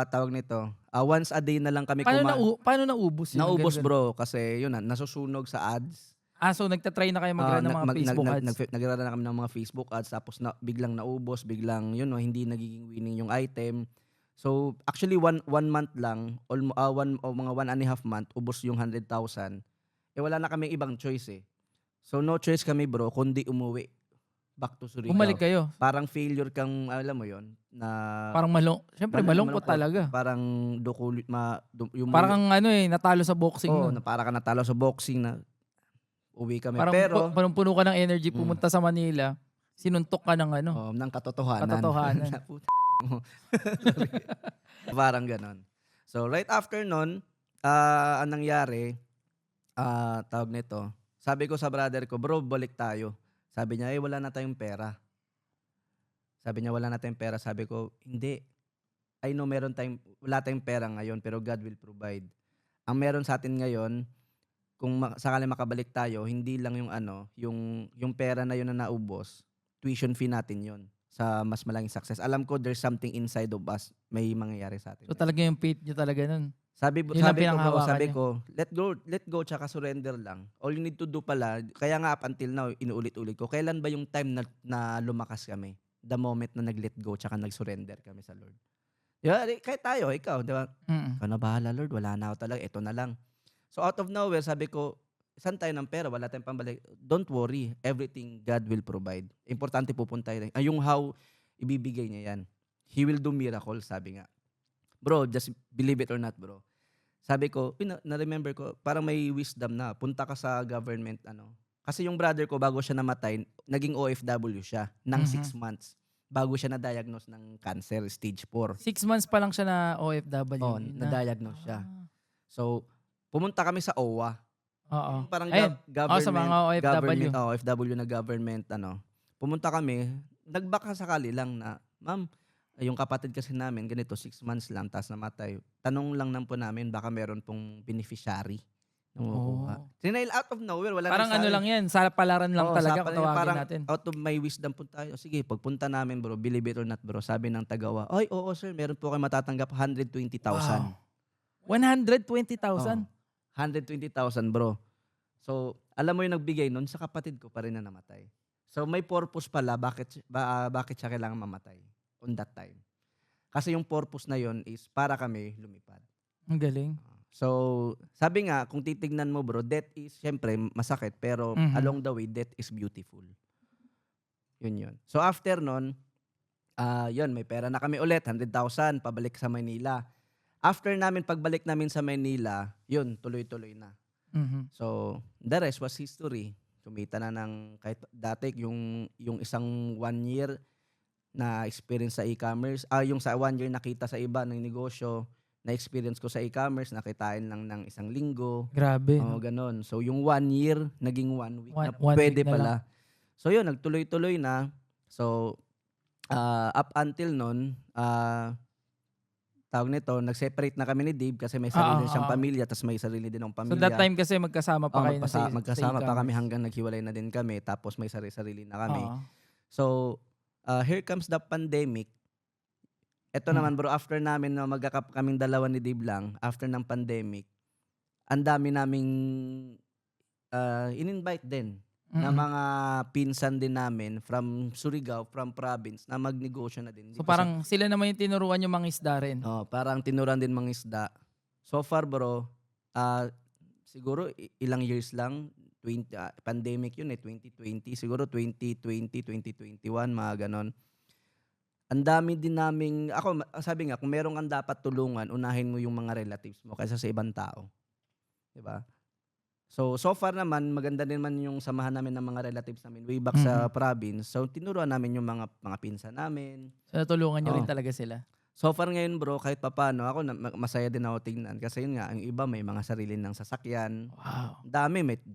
tawag nito, once a day na lang kami Paano naubos yun? Naubos Ganun. bro, kasi yun nasusunog sa ads. So nagtatry na kayo mag-run ng mga Facebook ads? Nag-run na kami ng mga Facebook ads, tapos biglang naubos, biglang hindi nagiging winning yung item. So actually one month lang, mga 1.5 month, ubos yung 100,000. Wala na kaming ibang choice eh. So no choice kami bro, kundi umuwi. Back to Surigao. Bumalik kayo? Parang failure kang, alam mo yon na... Parang Siyempre malungkot talaga. Parang parang natalo sa boxing. Na parang ka natalo sa boxing na uwi kami. Parang Pero puno ka ng energy pumunta sa Manila, sinuntok ka ng ng katotohanan. Parang ganon. So right after nun, ang nangyari, tawag nito, sabi ko sa brother ko, bro, balik tayo. Sabi niya, wala na tayong pera. Sabi ko, hindi. I know wala tayong pera ngayon, pero God will provide. Ang meron sa atin ngayon, kung sakali makabalik tayo, hindi lang yung pera na yun na naubos, tuition fee natin yun sa mas malaking success. Alam ko there's something inside of us, may mangyayari sa atin. So talaga yung faith nyo talaga nun? Sabi ko, let go tsaka surrender lang. All you need to do pala, kaya nga up until now, inuulit-ulit ko, kailan ba yung time na lumakas kami? The moment na nag-let go tsaka nag-surrender kami sa Lord. Kahit tayo, ikaw, di ba? Ikaw na bahala Lord, wala na ako talaga, ito na lang. So out of nowhere, sabi ko, saan tayo ng pera? Wala tayong pambalik. Don't worry, everything God will provide. Importante pupunta tayo. Yung how, ibibigay niya yan. He will do miracles, sabi nga. Bro, just believe it or not, bro. Sabi ko, na-remember ko, parang may wisdom na, punta ka sa government, Kasi yung brother ko, bago siya namatay, naging OFW siya ng 6 months. Bago siya na-diagnose ng cancer, stage 4. 6 months pa lang siya na OFW. Na-diagnose siya. So, pumunta kami sa OWA. Oo. Parang government. Sa mga OFW. OFW na government, Pumunta kami, nagbaka sakali lang na, ma'am, yung kapatid kasi namin, ganito, 6 months lang, tapos namatay. Tanong lang po namin, baka meron pong beneficiary. Sinail out of nowhere, wala parang lang yan, sa palaran lang talaga kung tawagin natin. Out of my wisdom po tayo. Sige, pagpunta namin bro, believe it or not bro, sabi ng tagawa, ay oo sir, meron po kayo matatanggap 120,000. Wow. 120,000? 120,000 bro. So, alam mo yung nagbigay nun, sa kapatid ko pa rin na namatay. So, may purpose pala, bakit siya kailangan mamatay on that time. Kasi yung purpose na yon is para kami lumipad. Ang galing. So, sabi nga, kung titignan mo bro, death is, syempre, masakit, pero along the way, death is beautiful. Yun. So, after nun, may pera na kami ulit, 100,000, pabalik sa Manila. After pagbalik namin sa Manila, yun, tuloy-tuloy na. So, the rest was history. Kumita na ng, kahit dati, yung isang 1 year na experience sa e-commerce, yung sa 1 year nakita sa iba ng negosyo, na-experience ko sa e-commerce, nakitain lang ng 1 linggo. Grabe. Ganon. So, yung 1 year, naging 1 week na one pwede week na pala. lang. So, yun, nagtuloy-tuloy na. So, up until nun, tawag nito, nag-separate na kami ni Dave kasi may sarili Oo, siyang oo. pamilya tapos may sarili din ng So pamilya. that time kasi magkasama pa kayo sa Magkasama pa kami e-commerce. hanggang naghiwalay na din kami tapos may sarili na kami. Oo. So, here comes the pandemic. Eto Mm. naman bro, after namin na kaming dalawa ni Dave lang, after ng pandemic, ang dami naming in-invite din na Mm. mga pinsan din namin from Surigao, from province na magnegosyo na din. So Dito sa, parang sila naman yung tinuruan yung mga isda rin. parang tinuran din mga isda. So far bro, siguro ilang years lang, pandemic yun 2020, siguro 2020, 2021, mga ganon. Ang dami din naming, sabi nga, kung meron kang dapat tulungan, unahin mo yung mga relatives mo kaysa sa ibang tao. 'Di ba? So far naman, maganda din man yung samahan namin ng mga relatives namin way back sa province. So, tinuruan namin yung mga pinsan namin. So natulungan nyo rin Oo. talaga sila. So far ngayon bro, kahit papaano, ako masaya din ako tingnan. Kasi yun nga, ang iba may mga sarili ng sasakyan. Wow. Dami, may 2,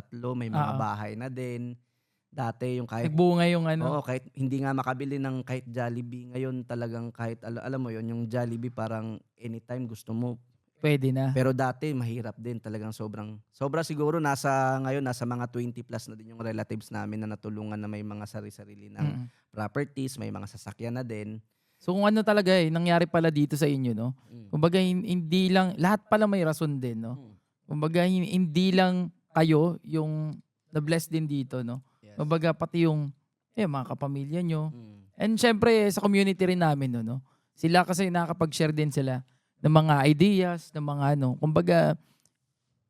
3, may mga Oo. bahay na din. Dati yung kahit, Nagbunga yung ano. oo, kahit hindi nga makabili ng kahit Jollibee. Ngayon talagang kahit, alam mo yun, yung Jollibee parang anytime gusto mo. Pwede na. Pero dati mahirap din talagang sobra siguro ngayon nasa mga 20 plus na din yung relatives namin na natulungan na may mga sarili-sarili ng Mm. properties, may mga sasakyan na din. So kung ano talaga nangyari pala dito sa inyo, no? Kumbaga hindi lang, lahat pala may rason din, no? Kumbaga hindi lang kayo yung na-bless din dito, no? Yes. Kumbaga pati yung mga kapamilya nyo. Mm. And syempre sa community rin namin, no? Sila kasi nakakapag-share din sila ng mga ideas, ng mga kumbaga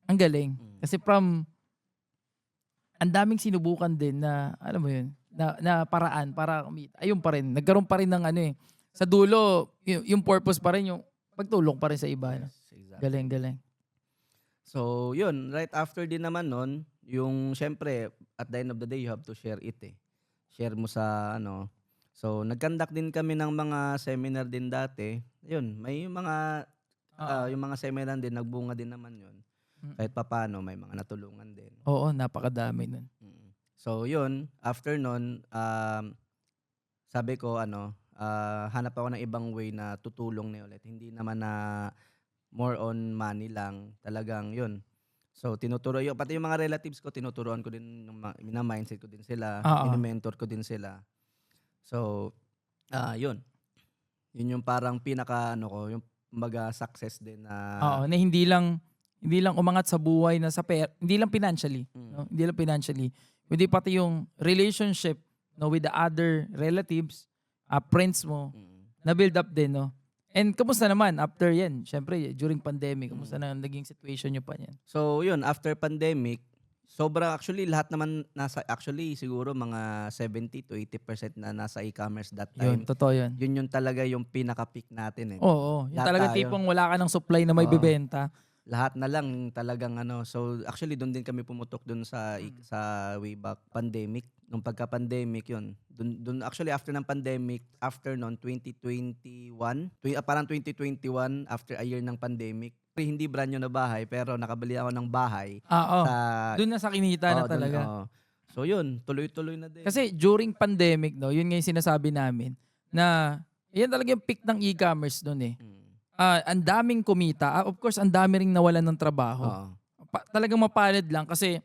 ang galing. Kasi ang daming sinubukan din na, alam mo yun, na paraan para kumita. Ayun pa rin. Nagkaroon pa rin ng sa dulo, yung purpose pa rin, yung pagtulong pa rin sa iba. No? Yes, exactly. Galing, galing. So, yun, right after din naman nun, yung syempre, at the end of the day, you have to share it Share mo sa So, nag-conduct din kami ng mga seminar din dati. Yun, may mga yung mga seminar din, nagbunga din naman yun. Kahit papaano, may mga natulungan din. Oo, napakadami nun. So, yun, after nun, sabi ko, hanap ako ng ibang way na tutulong na ulit. Hindi naman na more on money lang. Talagang yun. So, pati yung mga relatives ko, tinuturuan ko din, mindset ko din sila, mini-mentor ko din sila. So, yun. Yun yung parang pinaka, yung success din na... Oo, na hindi lang umangat sa buhay na hindi lang financially. No? Hindi lang financially. Kundi pati yung relationship with the other relatives, friends mo, na-build up din, no? And kamusta naman after yan? Syempre, during pandemic, kamusta na naging situation nyo pa yan? So, yun, after pandemic, actually, lahat naman siguro mga 70 to 80% na nasa e-commerce that time. Yun, totoo yun. Yun yung talaga yung pinaka-peak natin Oo, yung Lahat talaga tayo. tipong wala ka ng supply na may bibenta. Lahat na lang talagang So, actually, doon din kami pumutok doon sa way back pandemic. Nung pagka-pandemic yun. Doon actually, after ng pandemic, after noon, 2021, parang 2021, after a year ng pandemic, hindi brand new na bahay, pero nakabili ako ng bahay. Doon na sa kinita na talaga. So yun, tuloy-tuloy na din. Kasi during pandemic, no, yun nga yung sinasabi namin, na yan talaga yung peak ng e-commerce doon ang daming kumita. Of course, ang dami ring nawalan ng trabaho. Talagang mapalad lang kasi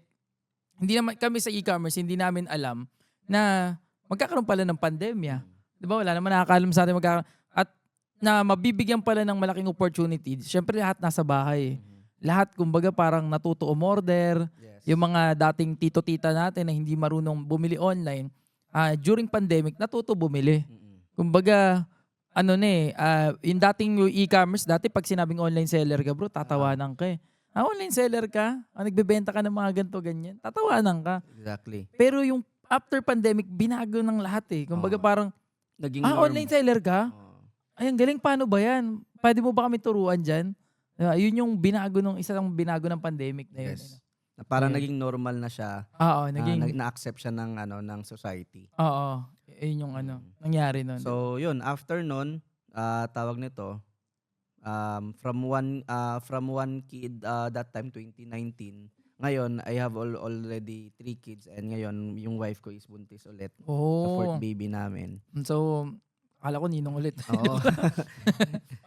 hindi naman kami sa e-commerce, hindi namin alam na magkakaroon pala ng pandemya. Di ba? Wala naman nakakaalam sa atin at na mabibigyan pala ng malaking opportunity. Siyempre lahat nasa bahay. Lahat kumbaga parang natuto umorder. Yes. Yung mga dating tito-tita natin na hindi marunong bumili online, during pandemic natuto bumili. Kumbaga yung dating e-commerce, dati pag sinabing online seller ka bro, tatawanan ka online seller ka? Nagbebenta ka ng mga ganito, ganyan? Tatawanan ka. Exactly. Pero yung after pandemic, binago ng lahat Kumbaga parang, naging online seller ka? Ay, ang galing, paano ba yan? Pwede mo ba kami turuan dyan? Yun yung isang binago ng pandemic na yun. Yes. Na parang naging normal na siya. Oo, naging... na-accept siya ng society. Oo, yun yung nangyari nun. So, yun, after nun, tawag nito, from one kid that time, 2019, ngayon, I have already 3 kids and ngayon, yung wife ko is buntis ulit. The 4th baby namin. So, Akala ko ninong ulit. Oo.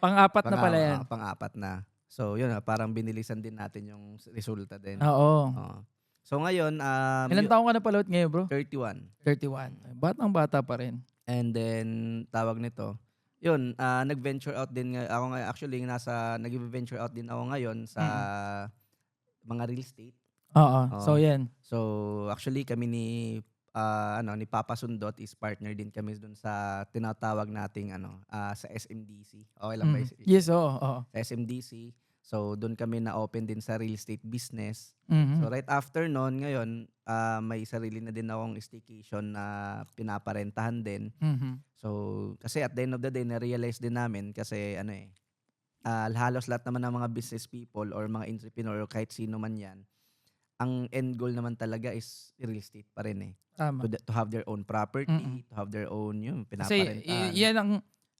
Pang-apat na pala yan. Pang-apat na. So, yun, parang binilisan din natin yung resulta din. Oo. Oo. So, ngayon, Ilan taong ka na pala ulit ngayon, bro? 31. 31. Batang-bata pa rin. And then, tawag nito, yun, nag-venture out din ako actually, nag-venture out din ako ngayon sa mga real estate. Oo. Oo. So, yan. So, actually, kami ni Papa Sundot is partner din kami dun sa tinatawag nating sa SMDC. Okay lang ba? Yes, oo. Sa SMDC. So, doon kami na-open din sa real estate business. Mhm. So, right after noon, ngayon, may sarili na din akong staycation na pinaparentahan din. Mhm. So, kasi at the end of the day, na-realize din namin kasi halos lahat naman ng mga business people or mga entrepreneur or kahit sino man yan, ang end goal naman talaga is real estate pa rin eh. Tama. To have their own property, to have their own Kasi pinaparentahan. yan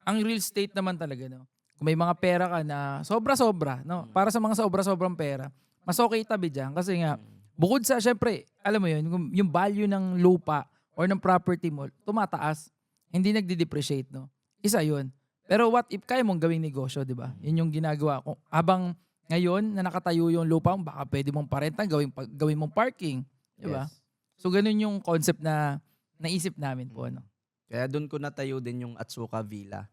ang real estate naman talaga, no? Kung may mga pera ka na sobra-sobra, no? Para sa mga sobra-sobrang pera, mas okay tabi dyan. Kasi nga, bukod sa, syempre, alam mo yun, yung value ng lupa or ng property mo, tumataas. Hindi nagde-depreciate, no? Isa yun. Pero what if kaya mong gawing negosyo, di ba? Yun yung ginagawa ko. Habang ngayon na nakatayo yung lupa, baka pwede mong parenta, gawin mong parking. Di ba? Yes. So, ganun yung concept na naisip namin po, no? Kaya doon ko natayo din yung Atsuka Villa.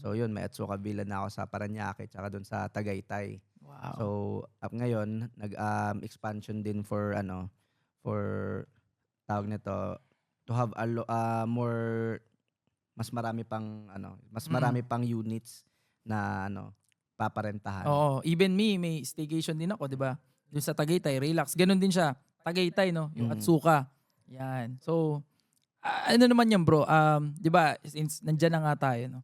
So yun, may Atsuka Villa na ako sa Parañaque tsaka doon sa Tagaytay. Wow. So ngayon, expansion din for tawag nito, to have mas marami pang units na paparentahan. Oo, even me, may staycation din ako, 'di ba? Doon sa Tagaytay, relax. Ganun din siya. Tagaytay, no? Yung Atsuka. Yan. So, ano naman yan, bro? 'Di ba, since nandiyan na nga tayo, no?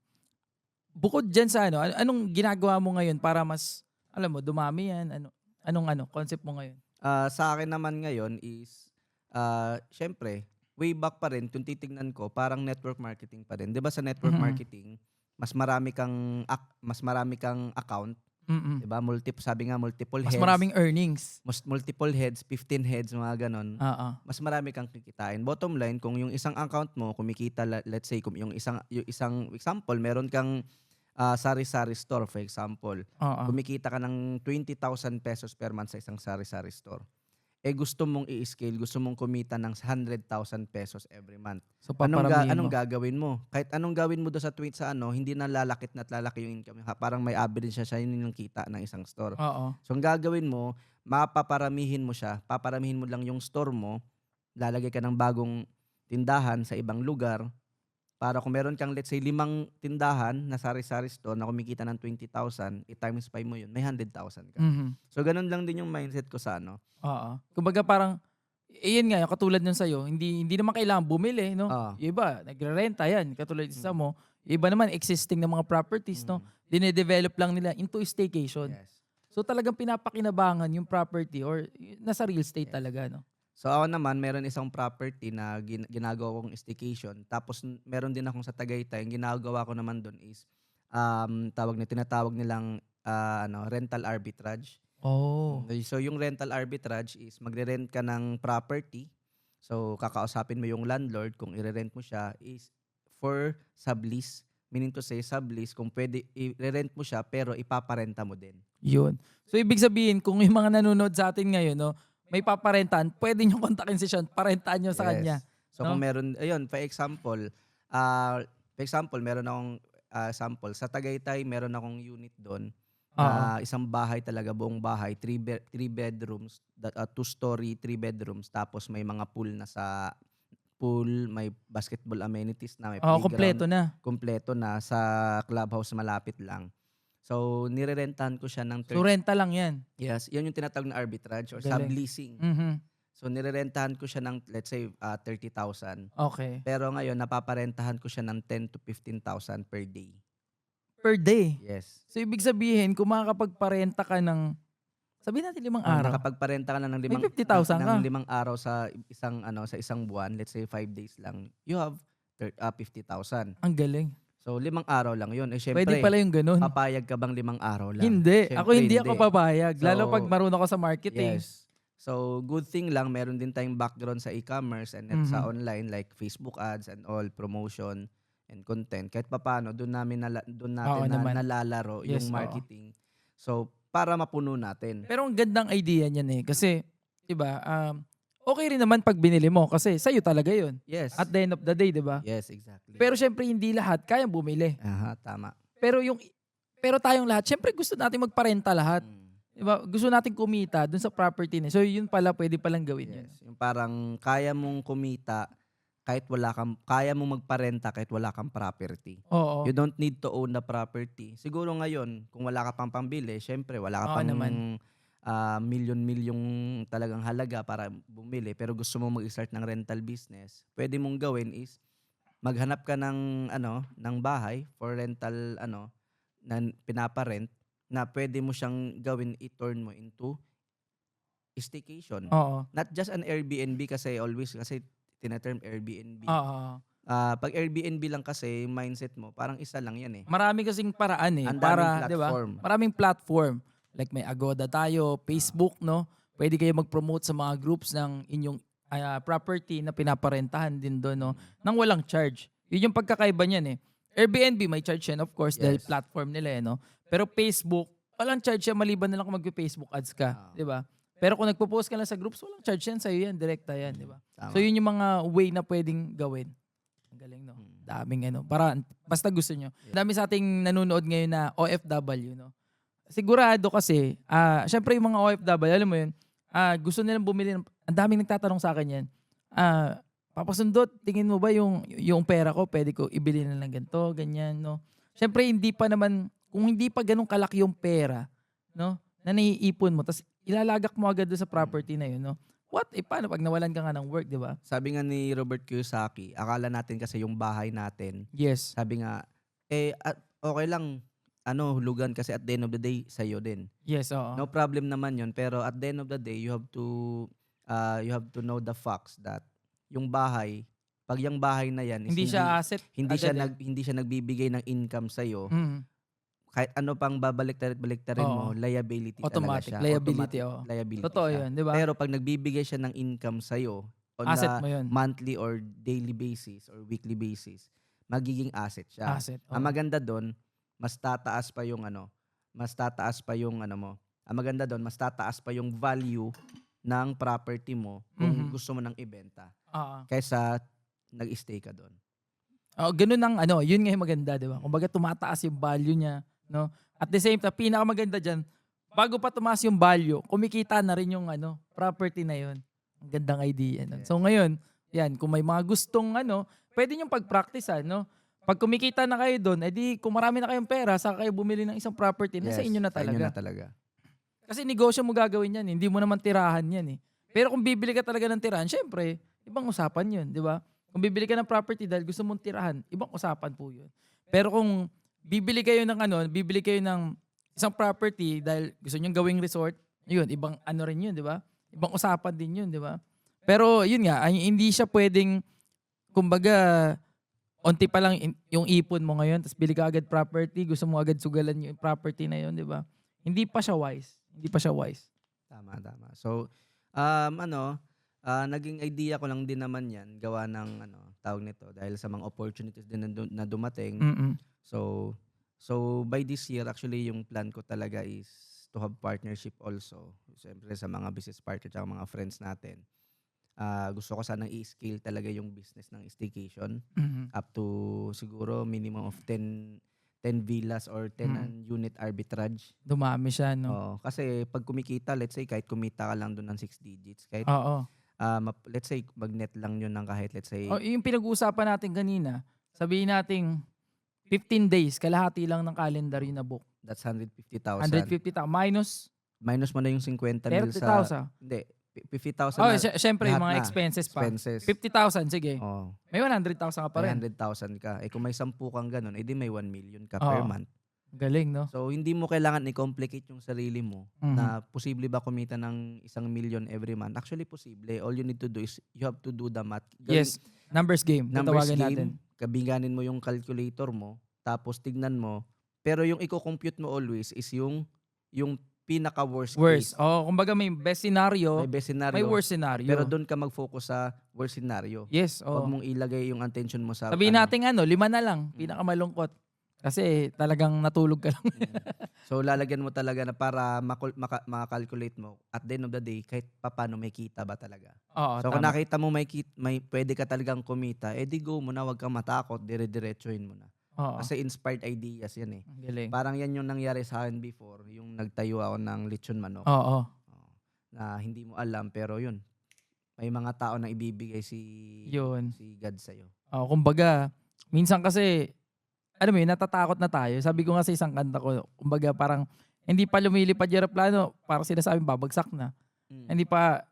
Bukod diyan sa anong ginagawa mo ngayon para mas, alam mo, dumami yan? Anong concept mo ngayon? Sa akin naman ngayon is syempre, way back pa rin kung titingnan ko, parang network marketing pa rin. 'Di ba sa network marketing, mas marami kang account, Mm-mm. 'di ba? Sabi nga multiple Mas heads. maraming earnings. Multiple heads, 15 heads, mga ganon. Oo. Mas marami kang kikitain. Bottom line, kung yung isang account mo kumikita, let's say kung yung isang example, meron kang sari-sari store, for example. Oo. Kumikita ka ng 20,000 pesos per month sa isang sari-sari store. Gusto mong i-scale, gusto mong kumita ng 100,000 pesos every month. So, paparamihin Anong mo. gagawin mo? Kahit anong gawin mo doon sa tweet hindi na lalakit na lalaki yung income. Parang may average siya yun yung kita ng isang store. Oo. So, ang gagawin mo, mapaparamihin mo siya. Paparamihin mo lang yung store mo. Lalagay ka ng bagong tindahan sa ibang lugar. Para kung meron kang, let's say, 5 tindahan na sari-sari store na kumikita ng 20,000, i-times 5 mo yun, may 100,000 ka. Mhm. So, ganun lang din yung mindset ko sa Oo. Kumbaga parang, yun nga, yung katulad nun sa'yo, hindi naman kailangan bumili, no? Oo. Yung iba, nagre-renta yan, katulad isa mo. Yung iba naman, existing na mga properties, no? Dine-develop lang nila into staycation. Yes. So talagang pinapakinabangan yung property or nasa real estate talaga, no? So, ako naman, meron isang property na ginagawa kong staycation. Tapos, meron din akong sa Tagaytay. Yung ginagawa ko naman doon is, tinatawag nilang rental arbitrage. Oh. So, yung rental arbitrage is magre-rent ka ng property. So, kakausapin mo yung landlord kung i-rent mo siya is for sublease. Meaning to say, sublease, kung pwede, i-rent mo siya pero ipaparenta mo din. Yun. So ibig sabihin, kung yung mga nanonood sa atin ngayon, no, may paparentahan, pwede nyo kontakin si Sean, parentahan nyo sa kanya. So, no? kung meron, ayun, for example, meron akong sample. Sa Tagaytay, meron akong unit doon. Isang bahay talaga, buong bahay, 3 bedrooms, 2-story, 3 bedrooms, tapos may mga pool, may basketball amenities na, may playground. Kompleto na sa clubhouse malapit lang. So, nirerentahan ko siya ng So renta lang yan. Yes, yan yung tinatawag na arbitrage or Galing. subleasing. Mhm. So, nirerentahan ko siya ng, let's say, 30,000. Okay. Pero ngayon, napaparentahan ko siya ng 10 to 15,000 per day. Per day. Yes. So ibig sabihin, kung makakapagparenta ka ng, sabihin natin 5 araw. Nakapagparenta ka na ng May 50,000 ka. 5 araw sa isang buwan, let's say 5 days lang, you have 50,000. Ang galing. So, 5 araw lang yun. Syempre, Pwede pala yung ganun. papayag ka bang 5 araw lang? Hindi. Syempre, Ako hindi ako papayag. Lalo So, pag marunong ako sa marketing. Yes. So, good thing lang, meron din tayong background sa e-commerce and sa online, like Facebook ads and all, promotion. and content, kahit papaano doon Oo natin naman. nalalaro Yes, yung oo. marketing. So, para mapuno natin. Pero ang gandang idea niyan eh. Kasi, 'di ba, okay rin naman pag binili mo kasi sa'yo talaga 'yun. Yes. At the end of the day, 'di ba? Yes, exactly. Pero syempre hindi lahat kayang bumili. Aha, tama. Pero pero tayong lahat, syempre gusto natin magparenta lahat. Mm. 'Di ba? Gusto natin kumita dun sa property na. So yun pala, pwede palang gawin 'yun. Yes, yung parang kaya mong kumita kaya mong magparenta kahit wala kang property. Oo. You don't need to own the property. Siguro ngayon, kung wala ka pang pambili, syempre wala ka Oo pang naman. milyon-milyong talagang halaga para bumili, pero gusto mo mag-start ng rental business, pwede mong gawin is maghanap ka ng ng bahay for rental na pinapa-rent na pwede mo siyang gawin i-turn mo into staycation. Oo. Not just an Airbnb kasi tina-term Airbnb. Oo. Pag Airbnb lang kasi mindset mo, parang isa lang 'yan eh. Marami kasing paraan eh Ang daming para, 'di ba? platform. Maraming platform. Like may Agoda tayo, Facebook, no? Pwede kayo mag-promote sa mga groups ng inyong property na pinaparentahan din doon, no? Nang walang charge. Yun yung pagkakaiba niyan eh. Airbnb may charge yan, of course, dahil Yes. platform nila eh, no? Pero Facebook, walang charge yan maliban na lang kung mag-Facebook ads ka, Ah. 'di ba? Pero kung nagpo-post ka lang sa groups, walang charge yan sa'yo yan, direkta yan, 'di ba? Tama. So yun yung mga way na pwedeng gawin. Ang galing, no? Daming para basta gusto nyo. Dami sa ating nanonood ngayon na OFW, no? Sigurado kasi, syempre yung mga OFW, alam mo yun, gusto nilang bumili ang daming nagtatanong sa akin yan. Papasundot, tingin mo ba yung pera ko, pwede ko ibili na lang ganito, ganyan, no? Syempre hindi pa naman, kung hindi pa ganun kalaki yung pera, no? Na naiipon mo, tapos ilalagak mo agad doon sa property na yun, no? What? Paano pag nawalan ka nga ng work, di ba? Sabi nga ni Robert Kiyosaki, akala natin kasi yung bahay natin, Yes. sabi nga, okay lang, hulugan kasi at the end of the day, sa'yo din. Yes, oo. No problem naman yun, pero at the end of the day, you have to know the facts that yung bahay, pag yung bahay na yan, is Hindi siya asset hindi agad hindi siya nagbibigay ng income sa'yo, Mm. kahit ano pang babaliktarin mo, Oo. liability Automatic, talaga siya. liability, Automatic oo. liability Totoo siya. yun, di ba? Pero pag nagbibigay siya ng income sa'yo on Asset a mo yun. monthly or daily basis or weekly basis, magiging asset siya. Asset. Ang Oo. maganda doon, mas tataas pa yung ang maganda doon, mas tataas pa yung value ng property mo kung Mhm. gusto mo nang ibenta Oo. kaysa nag-stay ka doon. Oh, ganun ang yun nga yung maganda, 'di ba? Kumbaga tumataas yung value niya, no? At the same time, pinakamaganda diyan, bago pa tumaas yung value, kumikita na rin yung property na yun. Ang gandang idea nun. Yes. So ngayon, yan, kung may mga gustong pwede niyong pag-practice, no? Pag kumikita na kayo doon, edi kung marami na kayong pera, saka kayo bumili ng isang property, nasa inyo na sa inyo na talaga. talaga. Kasi negosyo mo gagawin yan, hindi mo naman tirahan yan eh. Pero kung bibili ka talaga ng tirahan, syempre, ibang usapan yun, di ba? Kung bibili ka ng property dahil gusto mong tirahan, ibang usapan po yun. Pero kung bibili kayo ng isang property dahil gusto nyo gawing resort, yun, ibang rin yun, di ba? Ibang usapan din yun, di ba? Pero yun nga, hindi siya pwedeng, kumbaga, onti pa lang yung ipon mo ngayon, tapos bili ka agad property, gusto mo agad sugalan yung property na yun, di ba? Hindi pa siya wise. Tama. So, naging idea ko lang din naman yan, gawa ng, tawag nito, dahil sa mga opportunities din na dumating. Mm-mm. So, by this year, actually, yung plan ko talaga is to have partnership also. Siyempre, sa mga business partners at mga friends natin. Gusto ko sanang i-scale talaga yung business ng staycation Mhm. up to siguro minimum of 10 villas or 10 unit arbitrage. Dumami siya, no? Oo, kasi pag kumikita, let's say kahit kumita ka lang doon ng 6 digits, kahit Oo. let's say mag-net lang yun ng kahit let's say Yung pinag-uusapan natin kanina, sabihin nating 15 days, kalahati lang ng calendar yung na-book. that's 150,000. 150,000 minus mo na yung 50 mil sa 30,000. hindi 50,000 Oh, na syempre yung lahat mga na. expenses pa. expenses. 50,000, sige. Oh, May 100,000 ka pa rin. 100,000 ka. Kung may 10 kang ganun, edi may 1 million ka per Oo. month. Galing, no? So hindi mo kailangan i-complicate yung sarili mo Mhm. na posible ba kumita ng 1 million every month. Actually posible. All you need to do is you have to do the math. Yes, numbers game. Numbers Tatawagan game, natin. kabiganin mo yung calculator mo, tapos tignan mo. Pero yung i-compute mo always is yung pinaka-worst Worst. case. Oh, kumbaga may best scenario, May best scenario, may worst scenario. pero doon ka mag-focus sa worst scenario. Yes, Huwag oh. mong ilagay yung attention mo sa Sabihin ano. natin 5 na lang, pinakamalungkot. Kasi talagang natulog ka lang. So lalagyan mo talaga na para maka-calculate mo at the end of the day kahit papaano may kita ba talaga. Oo, So kung tama. nakita mo may pwede ka talagang kumita, di go mo na, wag kang matakot, dire-diretsuhin mo na. Oo. Kasi inspired ideas yan eh. Ang galing. Parang yan yung nangyari sa akin before, yung nagtayo ako ng lechon manok. Oo. Na hindi mo alam pero yun. May mga tao na ibibigay si Yun. God sa'yo. Kumbaga, minsan kasi, alam mo yun, natatakot na tayo. Sabi ko nga sa isang kanta ko, kumbaga parang, hindi pa lumilipad yung aeroplano, parang sinasabing babagsak na. Hindi pa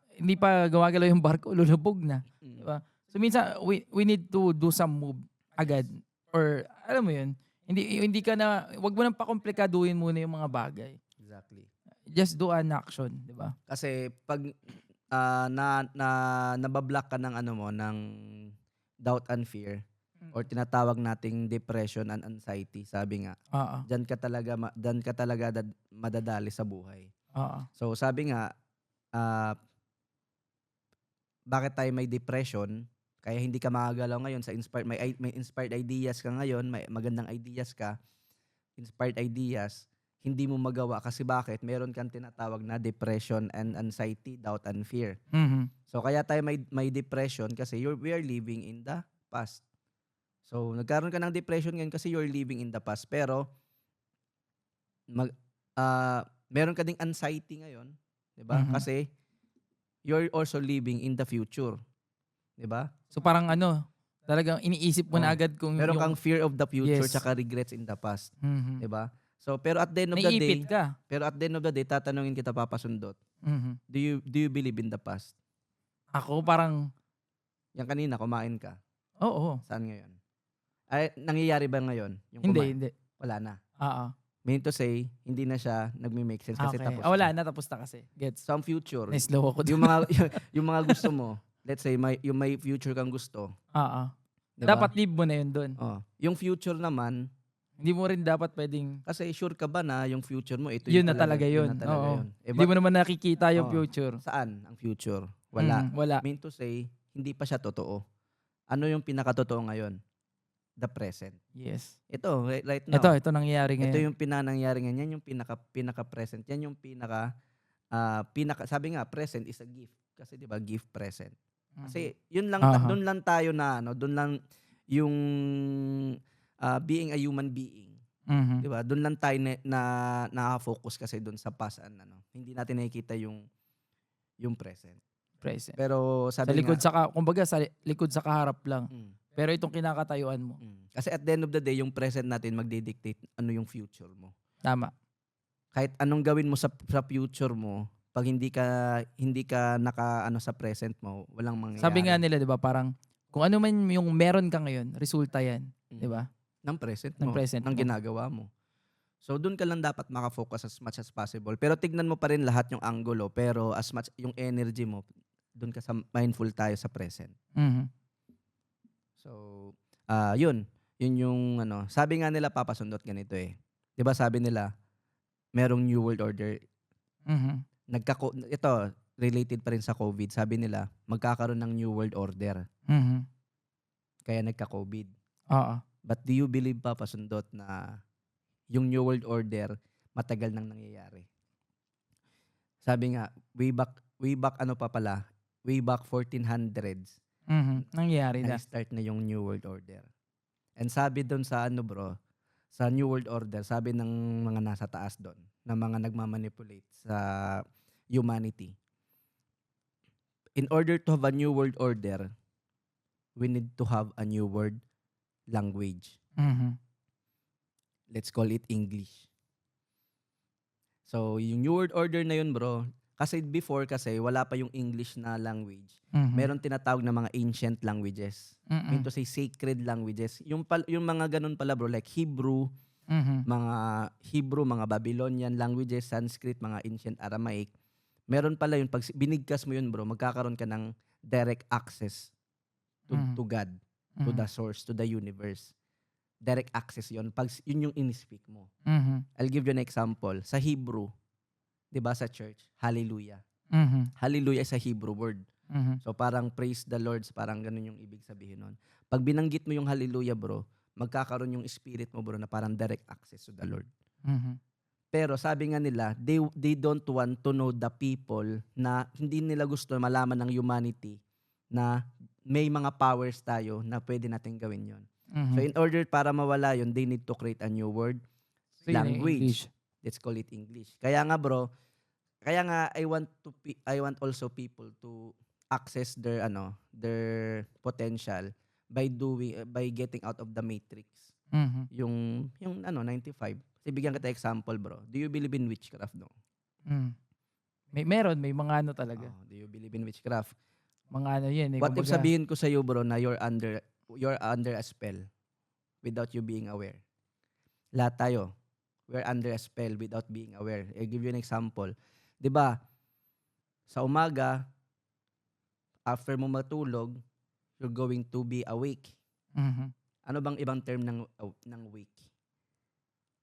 gumagalaw yung barko, lulubog na. Diba? So minsan, we need to do some move agad. Or, alam mo yun, hindi ka na, wag mo nang pakomplikaduhin muna yung mga bagay. Exactly. Just do an action, di ba? Kasi pag nabablock ka ng ano mo, ng doubt and fear, or tinatawag nating depression and anxiety, sabi nga, Oo. diyan ka talaga madadali sa buhay. Oo. So sabi nga, bakit tayo may depression? Kaya hindi ka makagalaw ngayon sa inspired, may inspired ideas ka ngayon, may magandang ideas ka, inspired ideas, hindi mo magawa kasi bakit? Meron kang tinatawag na depression and anxiety, doubt and fear. Mhm. So kaya tayo may depression kasi we are living in the past. So nagkaroon ka ng depression ngayon kasi you're living in the past. Pero meron ka ding anxiety ngayon, 'di ba? Mhm. Kasi you're also living in the future. 'Di ba? So parang talagang iniisip mo na agad kung Meron yung... kang fear of the future Yes. tsaka regrets in the past, Mhm. 'di ba? So pero at the end of the day, Naiipit ka. tatanungin kita, Papa Sundot, Mhm. do you believe in the past? Ako parang, Yang kanina kumain ka. oo. Saan ngayon? Ay, nangyayari ba ngayon? Yung Hindi, kumain? hindi. Wala na. Oo. Mean to say, hindi na siya nagme-make sense kasi Okay. tapos Wala na. na, tapos na kasi. Gets. Some future, Na-slow ako yung dun. mga yung mga gusto mo, let's say yung may future kang gusto, Oo. 'di ba? Dapat leave mo na yun dun. Oh, yung future naman, Hindi mo rin dapat pwedeng, kasi sure ka ba na yung future mo ito yun na talaga Yun yun. na talaga Oo. yun. Hindi mo naman nakikita yung Oo. future. Saan ang future? Wala. Wala. Mean to say, hindi pa siya totoo. Ano yung pinakatotoo ngayon? The present. Yes. Ito, right now. Ito nangyayari ngayon. Ito yung pinanangyari ngayon. Yan yung pinaka-present. Yan yung sabi nga, present is a gift. Kasi di ba, gift present. Kasi yun lang, Aha. doon lang tayo na, doon lang yung being a human being. Mhm. Di ba? Doon lang tayo nakafocus kasi doon sa past and hindi natin nakikita yung present. Present. Pero Sa sabi likod nga, kumbaga sa likod sa kaharap lang. mm, Pero itong kinakatayuan mo. kasi at the end of the day, yung present natin magdidictate ano yung future mo. Tama. Kahit anong gawin mo sa future mo, pag hindi ka sa present mo, walang mangyayari. Sabi nga nila, 'di ba, parang kung ano man yung meron ka ngayon, resulta 'yan, 'di ba? ng present Ng mo, present ng mo. ginagawa mo. So doon ka lang dapat makafocus as much as possible. Pero tignan mo pa rin lahat yung angulo, pero as much yung energy mo, doon ka sa mindful tayo sa present. Mhm. So, yun yung sabi nga nila, Papa Sundot, ganito 'Di ba sabi nila, merong New World Order. Mhm. Ito, related pa rin sa COVID. Sabi nila, magkakaroon ng New World Order. Mhm. Kaya nagka-COVID. Oo. But do you believe, Papa Sundot, na yung New World Order matagal nang nangyayari? Sabi nga, way back 1400s, Mhm. Nangyayari na. nag-start na yung New World Order. And sabi doon sa sa New World Order, sabi ng mga nasa taas doon, na mga nagmamanipulate sa humanity. In order to have a New World Order, we need to have a new world language. Mhm. Let's call it English. So, yung New World Order na yun, bro, kasi before wala pa yung English na language. Mhm. Meron tinatawag na mga ancient languages. Mhm. Mean to say sacred languages. Yung mga ganun pala, bro, like Hebrew, Mhm. mga Babylonian languages, Sanskrit, mga ancient Aramaic. Meron pala yun, pag binigkas mo yun, bro, magkakaroon ka ng direct access to God, to the source, to the universe. Direct access yun. Pag yun yung in-speak mo. Mhm. I'll give you an example. Sa Hebrew, 'di ba sa church, hallelujah. Mhm. Hallelujah is a Hebrew word. Mhm. So parang praise the Lord, parang ganun yung ibig sabihin nun. Pag binanggit mo yung hallelujah bro, magkakaroon yung spirit mo bro na parang direct access to the Lord. Mhm. Pero sabi nga nila, they don't want to know the people na hindi nila gusto malaman ng humanity na may mga powers tayo na pwede natin gawin yon. So Mhm. in order para mawala yon, they need to create a new word, So yun ang language. English. Let's call it English. Kaya nga bro, kaya nga I want also people to access their potential by getting out of the matrix. Mhm. Yung 95. Kasi bigyan kita example, bro. Do you believe in witchcraft, no? Mm. May mga ano talaga. Oh, do you believe in witchcraft? Mga ano yun What if kumbaga. sabihin ko sa iyo, bro, na you're under a spell without you being aware? Lahat tayo, we're under a spell without being aware. I'll give you an example. 'Di ba? Sa umaga, after mo matulog, you're going to be awake. Mhm. Ano bang ibang term ng wake?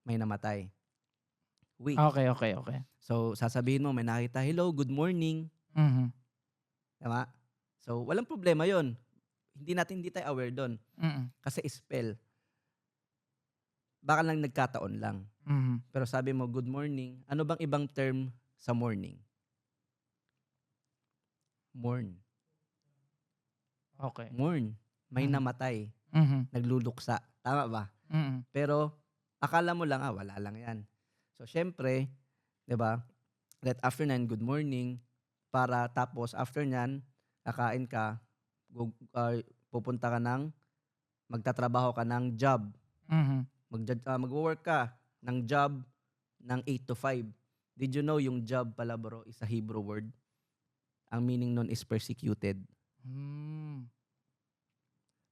May namatay. Wake. Okay. So, sasabihin mo, may nakita, hello, good morning. Mhm. Tama? So, walang problema yon. Hindi tayo aware doon. Mm. Kasi spell. Baka lang nagkataon lang. Mhm. Pero sabi mo, good morning. Ano bang ibang term sa morning? Mourn. Okay. Mourn. May Mhm. namatay. Mhm. Nagluluksa. Tama ba? Mm. Pero, akala mo lang, wala lang yan. So, syempre, di ba? Right after nyan, good morning. Para tapos, after nyan, kakain ka, pupunta ka magtatrabaho ka ng job. Mhm. Mag-work ka ng job ng 8 to 5. Did you know yung job pala bro is a Hebrew word? Ang meaning nun is persecuted. Mm.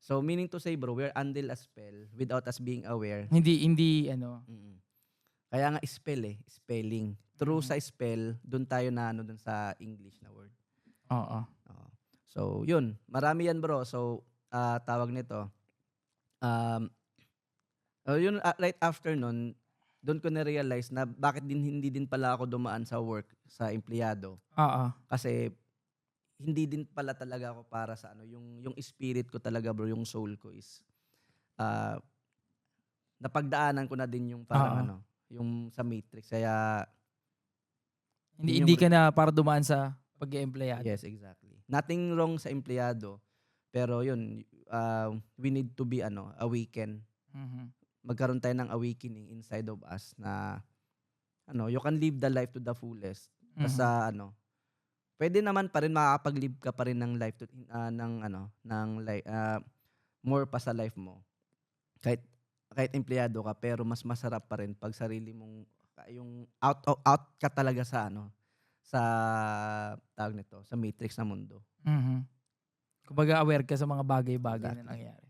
So meaning to say bro, we're under a spell without us being aware. Hindi ano. Mm-mm. Kaya nga spelling. True sa spell, dun tayo na dun sa English na word. Oo. Oo. So yun, marami yan bro. So tawag nito. Yun right after nun, doon ko na-realize na bakit hindi din pala ako dumaan sa work sa empleyado. Oo. Kasi hindi din pala talaga ako para sa yung spirit ko talaga bro, yung soul ko is napagdaanan ko na din yung parang Oo. yung sa matrix. Kaya yun Hindi yung ka na para dumaan sa pag-eempleyado. yes, exactly. Nothing wrong sa empleyado, pero yun we need to be awaken. Mhm. Magkaroon tayo ng awakening inside of us na you can live the life to the fullest. Basta pwede naman pa rin makakapag-live ka pa rin ng life more pa sa life mo. Kahit empleyado ka pero mas masarap pa rin pag sarili mong yung out ka talaga sa sa tawag nito, sa matrix na mundo. Mhm. Kumbaga aware ka sa mga bagay-bagay na Exactly. nangyayari.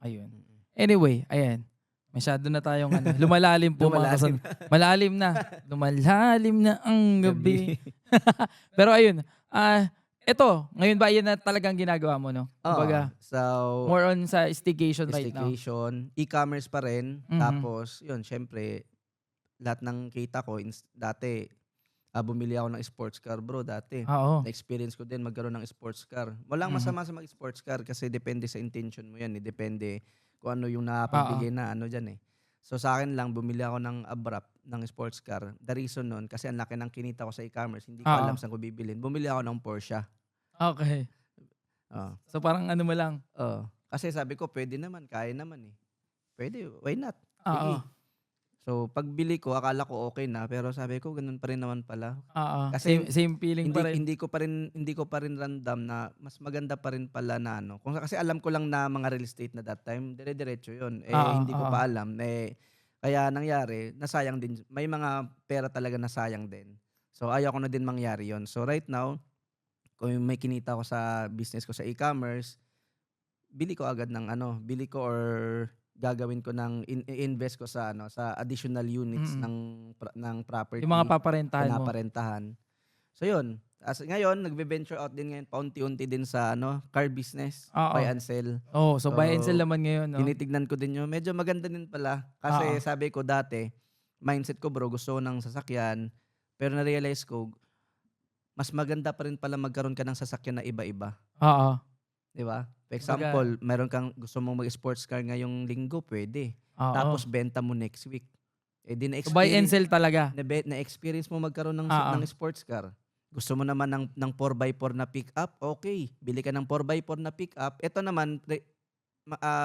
Ayun. Mm-mm. Anyway, ayan. Masyado na tayong lumalalim po mga Lumalalim. Malalim na. Lumalalim na ang gabi. Pero ayun, eto, ngayon ba yan na talagang ginagawa mo, no? Kumbaga, So more on sa staycation right now. staycation, e-commerce pa rin. Mhm. Tapos yun, syempre lahat ng kita ko dati bumili ako ng sports car bro dati. Oo. Na-experience ko din magkaroon ng sports car. Walang masama sa mag-sports car kasi depende sa intention mo yan. Depende kung ano yung napagbigay na dyan eh. So sa akin lang, bumili ako ng Abrap, ng sports car. The reason nun, kasi ang laki ng kinita ko sa e-commerce, hindi ko alam saan ko bibilin. Bumili ako ng Porsche. Okay. Oh. So parang ano mo lang. Kasi sabi ko, pwede naman, kaya naman eh. Pwede, why not? Oo. Sige. So pagbili ko, akala ko okay na, pero sabi ko, ganun pa rin naman pala. Oo. Kasi Same feeling pa rin. hindi ko pa rin random na mas maganda pa rin pala na kasi alam ko lang na mga real estate na that time dire-diretso yun hindi ko pa alam kaya nangyari nasayang din, may mga pera talaga na sayang din, so ayaw ko na din mangyari yon. So right now kung may kinita ko sa business ko sa e-commerce, bili ko agad ng or gagawin ko ng invest ko sa sa additional units ng property, Yung mga paparentahan mo. pinaparentahan. So yun, as ngayon nagve-venture out din ngayon paunti-unti din sa car business, buy and sell. So buy and sell naman ngayon, no? Tinitignan ko din yun. Medyo maganda din pala kasi sabi ko dati, mindset ko bro, gusto ko ng sasakyan, Pero na-realize ko, mas maganda pa rin pala magkaroon ka ng sasakyan na iba-iba. Oo. 'Di ba? For Kumbaga, example, meron kang gusto mong mag-sports car ngayong linggo, pwede. oo. Tapos benta mo next week. Eh di So buy and na-experience sell talaga. na-experience mo magkaroon Oo. ng sports car. Gusto mo naman ng 4x4 na pick-up, okay. Bili ka ng 4x4 na pick-up. Ito naman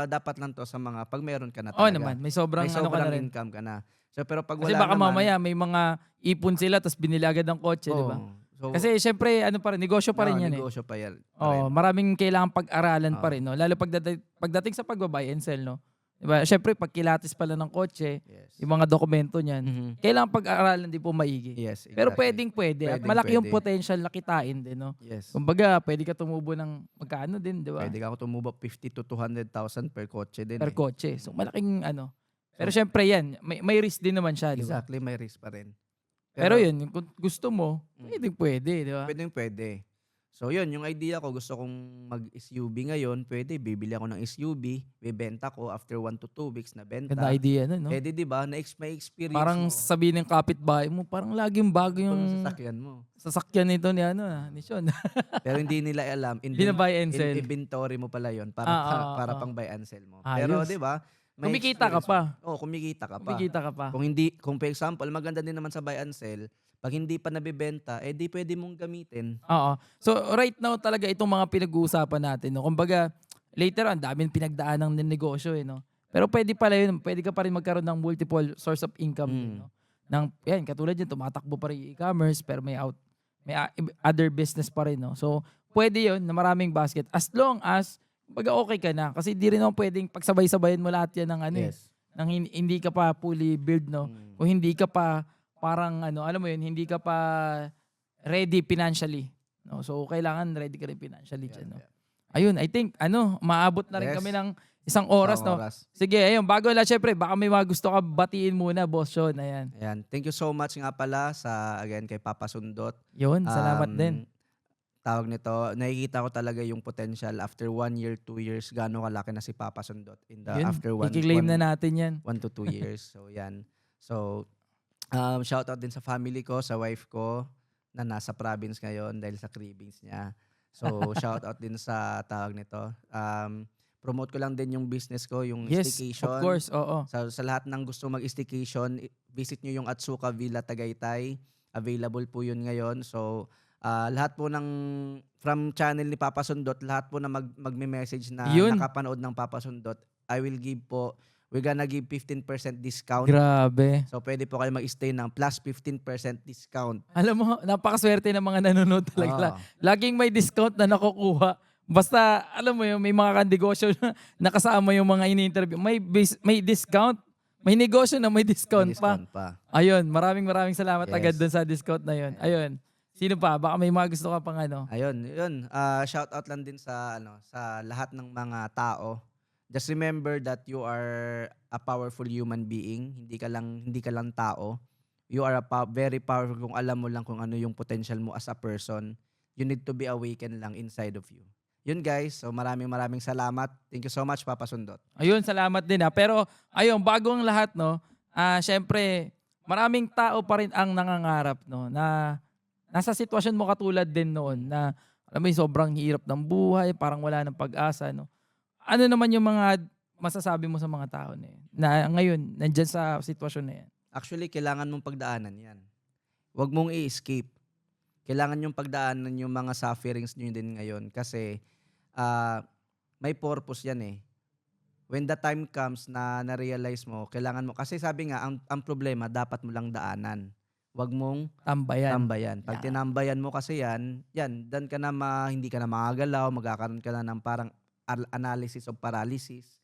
dapat lang to sa mga pag meron ka na Oo talaga. naman, may sobrang May ano ka na sobrang rin. income ka na. So pero pag Kasi wala baka naman, mamaya may mga ipon sila tapos binili agad ng kotse, di ba? so Kasi syempre ano pa rin, negosyo pa rin yan eh. negosyo pa yan. Oo, maraming kailangang pag-aralan pa Oo. rin, no? Lalo pagdating sa pagba-buy and sell, no? Diba? Syempre, pag kilatis pala ng kotse, Yes. yung mga dokumento niyan, Mhm. kailangan pag-aralan din po maigi. Yes, Pero exactly. pwede. At Pwedeng malaki yung pwede. potential na kitain din, no? Yes. Kumbaga, pwede ka tumubo ng magkano din, di ba? Pwede ka ako tumubo 50 to 200,000 per kotse din Per eh. kotse. So, malaking ano. Pero syempre yan, may risk din naman siya, di ba? Exactly, may risk pa rin. Pero yun, kung gusto mo, Mm. pwede, di ba? Pwede. So yun, yung idea ko, gusto kong mag-SUV ngayon, pwede, bibili ako ng SUV, bibenta ko after 1 to 2 weeks na benta. Ganda idea, no? Pwede, di ba? May experience Parang mo sabihin ng kapitbahay mo, parang laging bago kung yung sasakyan mo. sasakyan nito ni ni Sean. Pero hindi nila alam, Hindi na buy and sell. inventory mo pala yun para, para pang buy and sell mo. Pero Ayos. di ba? may Kumikita ka experience pa. mo. Oo, kumikita ka pa. Kumikita ka pa. Kung for example, maganda din naman sa buy and sell, pag hindi pa nabibenta, eh di pwede mong gamitin. Oo. So right now talaga itong mga pinag-uusapan natin, no. Kumbaga later on daming pinagdaanan ng negosyo no. Pero pwede pala yun, pwede ka pa rin magkaroon ng multiple source of income din, no. Yan, katulad yan, tumatakbo pa rin yung e-commerce pero may other business pa rin, no. So pwede yun na maraming basket as long as kumbaga okay ka na kasi di rin naman pwedeng pagsabay-sabayin mo lahat yan ng Yes. nang hindi ka pa fully build, no. Kung hindi ka pa parang alam mo yun, hindi ka pa ready financially, no. So kailangan ready ka rin financially dyan, no. Ayun, I think maabot na rin Yes. kami ng isang oras, Isang no. oras. Sige, ayun, bago lahat syempre, baka may mga gusto ka batiin muna, Boss Sean. Ayan. Ayan. Thank you so much nga pala again kay Papa Sundot. Yun, salamat din. Tawag nito, nakikita ko talaga yung potential after 1 year, 2 years, gaano kalaki na si Papa Sundot Yun, after i-claim na natin yan. 1 to 2 years. So yan. So shout out din sa family ko, sa wife ko na nasa province ngayon dahil sa cravings niya. So shout out din sa tawag nito. Promote ko lang din yung business ko, yung Yes, staycation. of course, oo. Sa lahat ng gusto mag-staycation, visit nyo yung Atsuka Villa Tagaytay. Available po yun ngayon. So, lahat po from channel ni Papa Sundot, lahat po na magme-message na Yun. nakapanood ng Papa Sundot, we're gonna give 15% discount. Grabe. So, pwede po kayo mag-stay ng plus 15% discount. Alam mo, napakaswerte ng mga nanonood talaga. Oo. Laging may discount na nakukuha. Basta, alam mo yun, may mga negosyo na nakasama yung mga ini-interview. May discount. May negosyo na may discount, May discount pa. pa. Ayun, maraming salamat Yes. agad dun sa discount na yun. Ayun. Sino pa? Baka may mga gusto ka pang Ayun, yun. Shout out lang din sa lahat ng mga tao. Just remember that you are a powerful human being. Hindi ka lang tao. You are very powerful kung alam mo lang kung ano yung potential mo as a person. You need to be awakened lang inside of you. Yun guys, so maraming salamat. Thank you so much, Papa Sundot. Ayun, salamat din Pero, ayun, bago ang lahat, no, syempre, maraming tao pa rin ang nangangarap, no, na nasa sitwasyon mo katulad din noon na, alam mo, sobrang hirap ng buhay, parang wala ng pag-asa, no. Ano naman yung mga masasabi mo sa mga tao na yun, na ngayon, nandyan sa sitwasyon na yan? Actually, kailangan mong pagdaanan yan. Huwag mong i-escape. Kailangan yung pagdaanan yung mga sufferings nyo din ngayon kasi may purpose yan eh. When the time comes na na-realize mo, kailangan mo, kasi sabi nga, ang problema, dapat mo lang daanan. Huwag mong tambayan. Pag tinambayan mo kasi dan ka na hindi ka na makagalaw, magkakaroon ka na ng parang analysis of paralysis.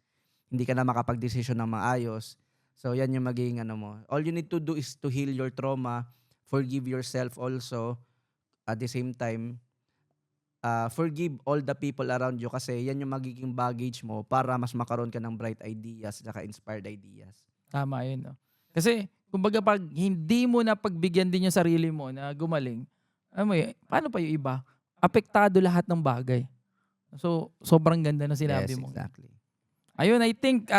Hindi ka na makapag-desisyon ng maayos. So yan yung magiging mo. All you need to do is to heal your trauma, forgive yourself also, at the same time, forgive all the people around you kasi yan yung magiging baggage mo para mas makaroon ka ng bright ideas at inspired ideas. Tama yun, no? Kasi, kumbaga pag hindi mo na pagbigyan din yung sarili mo na gumaling, paano pa yung iba? Apektado lahat ng bagay. So, sobrang ganda ng sinabi mo. Exactly. Ayun, I think,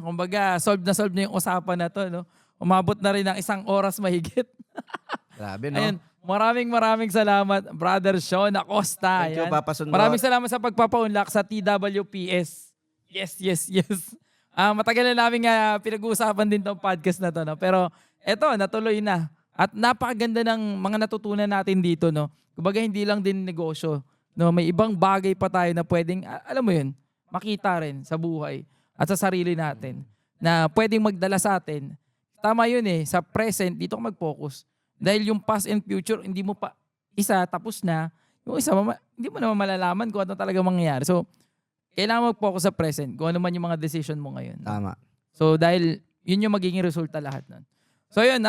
kumbaga, solve na yung usapan na to, no? Umabot na rin ng 1 oras mahigit. Grabe, no? Ayun, maraming salamat, Brother Sean Acosta. Thank you, Ayan. Papa Sundot. Maraming salamat sa pagpapa-unlock sa TWPS. Yes. Matagal na namin pinag-uusapan din tong podcast na to, no? Pero eto, natuloy na. At napakaganda ng mga natutunan natin dito, no? Kumbaga hindi lang din negosyo, no? May ibang bagay pa tayo na pwedeng, alam mo yun, makita rin sa buhay at sa sarili natin na pwedeng magdala sa atin. Tama yun sa present, dito ka mag-focus. Dahil yung past and future, hindi mo pa, isa, tapos na. Yung isa, hindi mo naman malalaman kung ano talaga mangyayari. So, kailangan mag-focus sa present kung ano man yung mga decision mo ngayon. Tama. So, dahil yun yung magiging resulta lahat nun. So, yun,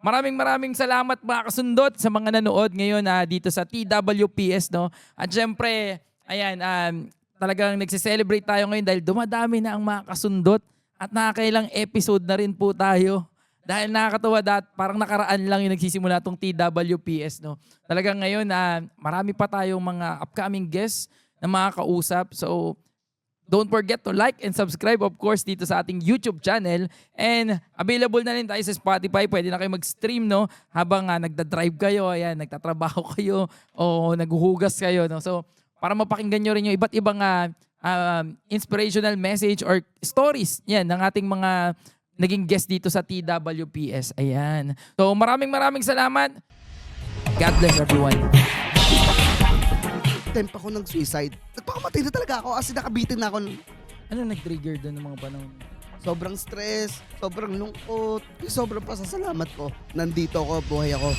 maraming salamat mga kasundot sa mga nanood ngayon dito sa TWPS, no? At syempre, ayan, talagang nagsiselebrate tayo ngayon dahil dumadami na ang mga kasundot at nakakailang episode na rin po tayo. Dahil nakakatuwa parang nakaraan lang yung nagsisimula itong TWPS, no? Talagang ngayon, marami pa tayong mga upcoming guests na makakausap. So, don't forget to like and subscribe, of course, dito sa ating YouTube channel. And available na rin tayo sa Spotify. Pwede na kayo mag-stream, no? Habang nagda-drive kayo, ayan, nagtatrabaho kayo, o naghuhugas kayo, no? So, para mapakinggan nyo rin yung iba't ibang inspirational message or stories yan ng ating mga naging guest dito sa TWPS. Ayan. So, maraming salamat. God bless everyone. Temp ako ng suicide. Nagpakamatay na talaga ako kasi nakabitin na ako. Ano nag-trigger doon ng mga panahon? Sobrang stress, sobrang lungkot, sobrang pasasalamat ko. Nandito ako, buhay ako.